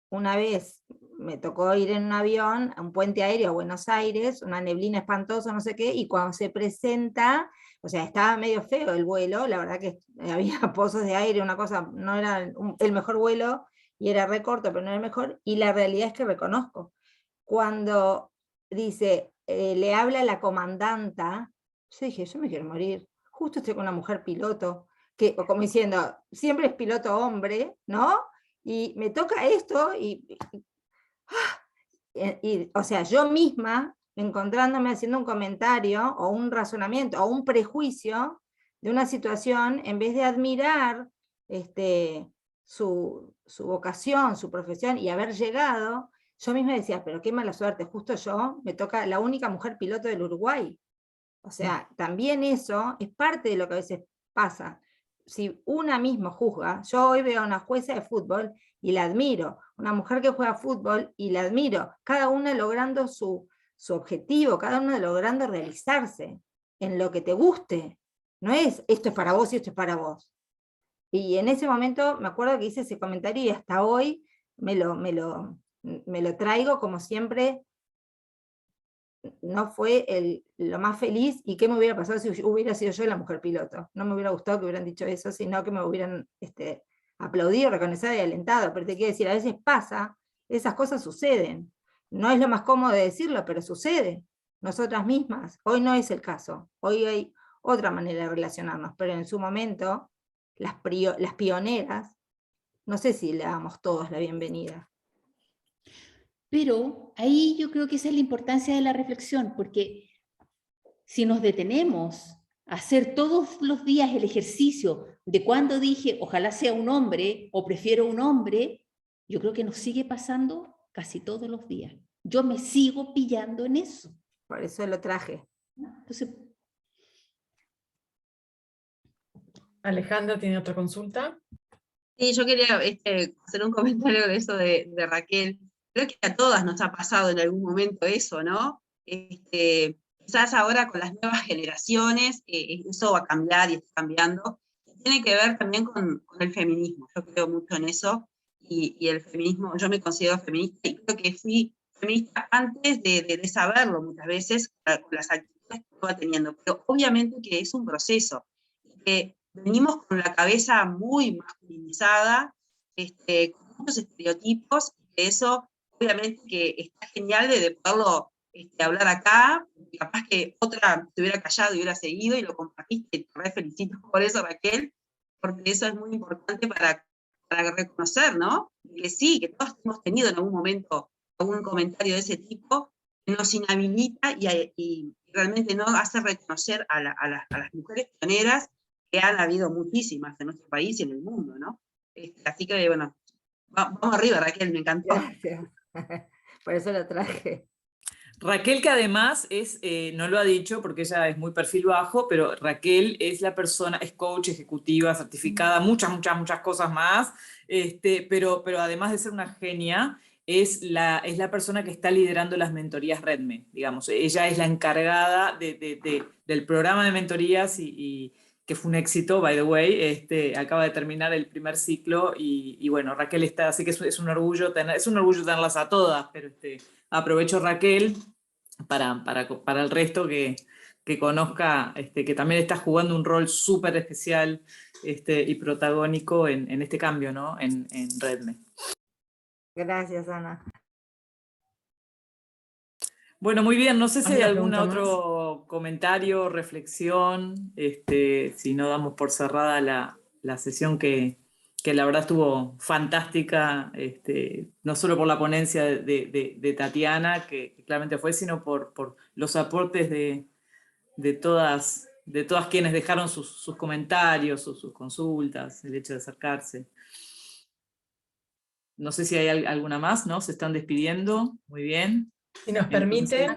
Una vez me tocó ir en un avión a un puente aéreo a Buenos Aires, una neblina espantosa, no sé qué, y cuando se presenta, o sea, estaba medio feo el vuelo, la verdad que había pozos de aire, una cosa, no era el mejor vuelo, y era recorto, pero no era el mejor, y la realidad es que reconozco. Cuando dice, le habla la comandanta, yo dije, yo me quiero morir, justo estoy con una mujer piloto, que, como diciendo, siempre es piloto hombre, ¿no? Y me toca esto o sea, yo misma encontrándome haciendo un comentario o un razonamiento o un prejuicio de una situación, en vez de admirar su vocación, su profesión y haber llegado, yo misma decía, pero qué mala suerte, justo yo, me toca la única mujer piloto del Uruguay. O sea, también eso es parte de lo que a veces pasa. Si una misma juzga, yo hoy veo a una jueza de fútbol y la admiro, una mujer que juega fútbol y la admiro, cada una logrando su objetivo, cada una logrando realizarse en lo que te guste. No es esto es para vos y esto es para vos. Y en ese momento me acuerdo que hice ese comentario y hasta hoy me lo traigo como siempre. No fue lo más feliz, y qué me hubiera pasado si hubiera sido yo la mujer piloto. No me hubiera gustado que hubieran dicho eso, sino que me hubieran aplaudido, reconocido y alentado. Pero te quiero decir, a veces pasa, esas cosas suceden. No es lo más cómodo de decirlo, pero sucede. Nosotras mismas, hoy no es el caso. Hoy hay otra manera de relacionarnos, pero en su momento, las pioneras, no sé si le damos todos la bienvenida. Pero ahí yo creo que esa es la importancia de la reflexión, porque si nos detenemos a hacer todos los días el ejercicio de cuando dije, ojalá sea un hombre o prefiero un hombre, yo creo que nos sigue pasando casi todos los días. Yo me sigo pillando en eso. Por eso lo traje. Entonces, Alejandra tiene otra consulta. Sí, yo quería hacer un comentario de eso de Raquel. creo que a todas nos ha pasado en algún momento eso, ¿no? Quizás ahora con las nuevas generaciones eso va a cambiar y está cambiando. Tiene que ver también con el feminismo, yo creo mucho en eso, y el feminismo, yo me considero feminista y creo que fui feminista antes de saberlo muchas veces, con las actitudes que estaba teniendo, pero obviamente que es un proceso, que venimos con la cabeza muy masculinizada, con muchos estereotipos, y que eso obviamente que está genial de poderlo hablar acá, y capaz que otra te hubiera callado y hubiera seguido y lo compartiste, y te re felicito por eso, Raquel, porque eso es muy importante para reconocer, ¿no? Que sí, que todos hemos tenido en algún momento algún comentario de ese tipo que nos inhabilita y realmente no hace reconocer a las mujeres pioneras, que han habido muchísimas en nuestro país y en el mundo, ¿no? Así que, bueno, vamos arriba, Raquel, me encantó. Gracias. Por eso lo traje. Raquel, que además es, no lo ha dicho porque ella es muy perfil bajo, pero Raquel es la persona, es coach ejecutiva, certificada, muchas cosas más, pero además de ser una genia, es la persona que está liderando las mentorías Redme, digamos. Ella es la encargada del programa de mentorías y que fue un éxito, by the way, acaba de terminar el primer ciclo y bueno, Raquel está, así que es un orgullo tenerlas a todas, pero aprovecho, Raquel, para el resto que conozca, que también está jugando un rol súper especial y protagónico en este cambio, ¿no? en Redme. Gracias, Ana. Bueno, muy bien, no sé si hay algún pregunta otro comentario, reflexión, si no damos por cerrada la sesión que la verdad estuvo fantástica, no solo por la ponencia de Tatiana, que claramente fue, sino por los aportes de todas quienes dejaron sus comentarios, sus consultas, el hecho de acercarse. No sé si hay alguna más, ¿no? Se están despidiendo, muy bien. Si nos permiten,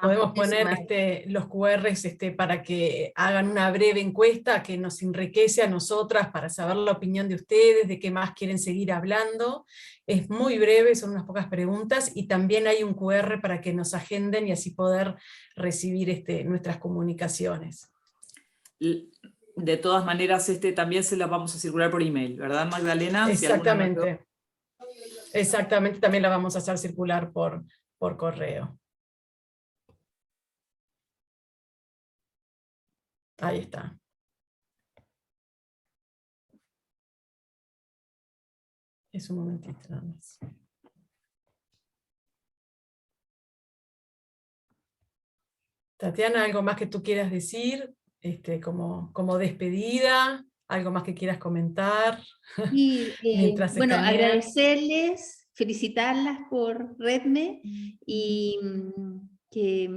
podemos poner Muchísimas los QRs para que hagan una breve encuesta que nos enriquece a nosotras para saber la opinión de ustedes, de qué más quieren seguir hablando. Es muy breve, son unas pocas preguntas, y también hay un QR para que nos agenden y así poder recibir nuestras comunicaciones. De todas maneras, también se las vamos a circular por email, ¿verdad, Magdalena? Exactamente. Exactamente, también la vamos a hacer circular por correo. Ahí está. Es un momentito nada más. Tatiana, ¿algo más que tú quieras decir? Como despedida, ¿algo más que quieras comentar? Y, Mientras bueno, escaneas. agradecerles, felicitarlas por Redme, y que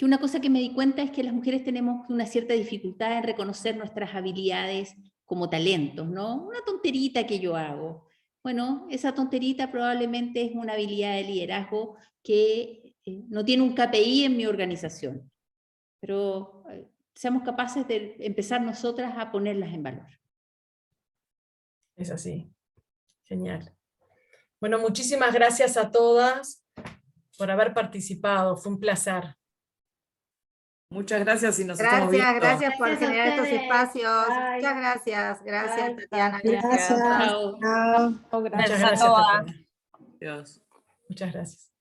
una cosa que me di cuenta es que las mujeres tenemos una cierta dificultad en reconocer nuestras habilidades como talentos, ¿no? Una tonterita que yo hago. Bueno, esa tonterita probablemente es una habilidad de liderazgo que no tiene un KPI en mi organización, pero seamos capaces de empezar nosotras a ponerlas en valor. Es así. Genial. Bueno, muchísimas gracias a todas por haber participado. Fue un placer. Muchas gracias y nos estamos viendo. Gracias por Gracias a generar estos ustedes. espacios. Bye. Muchas gracias. Gracias, Bye. Tatiana. Gracias. Chao. Muchas gracias a gracias, todas. Tatiana. Adiós. Muchas gracias.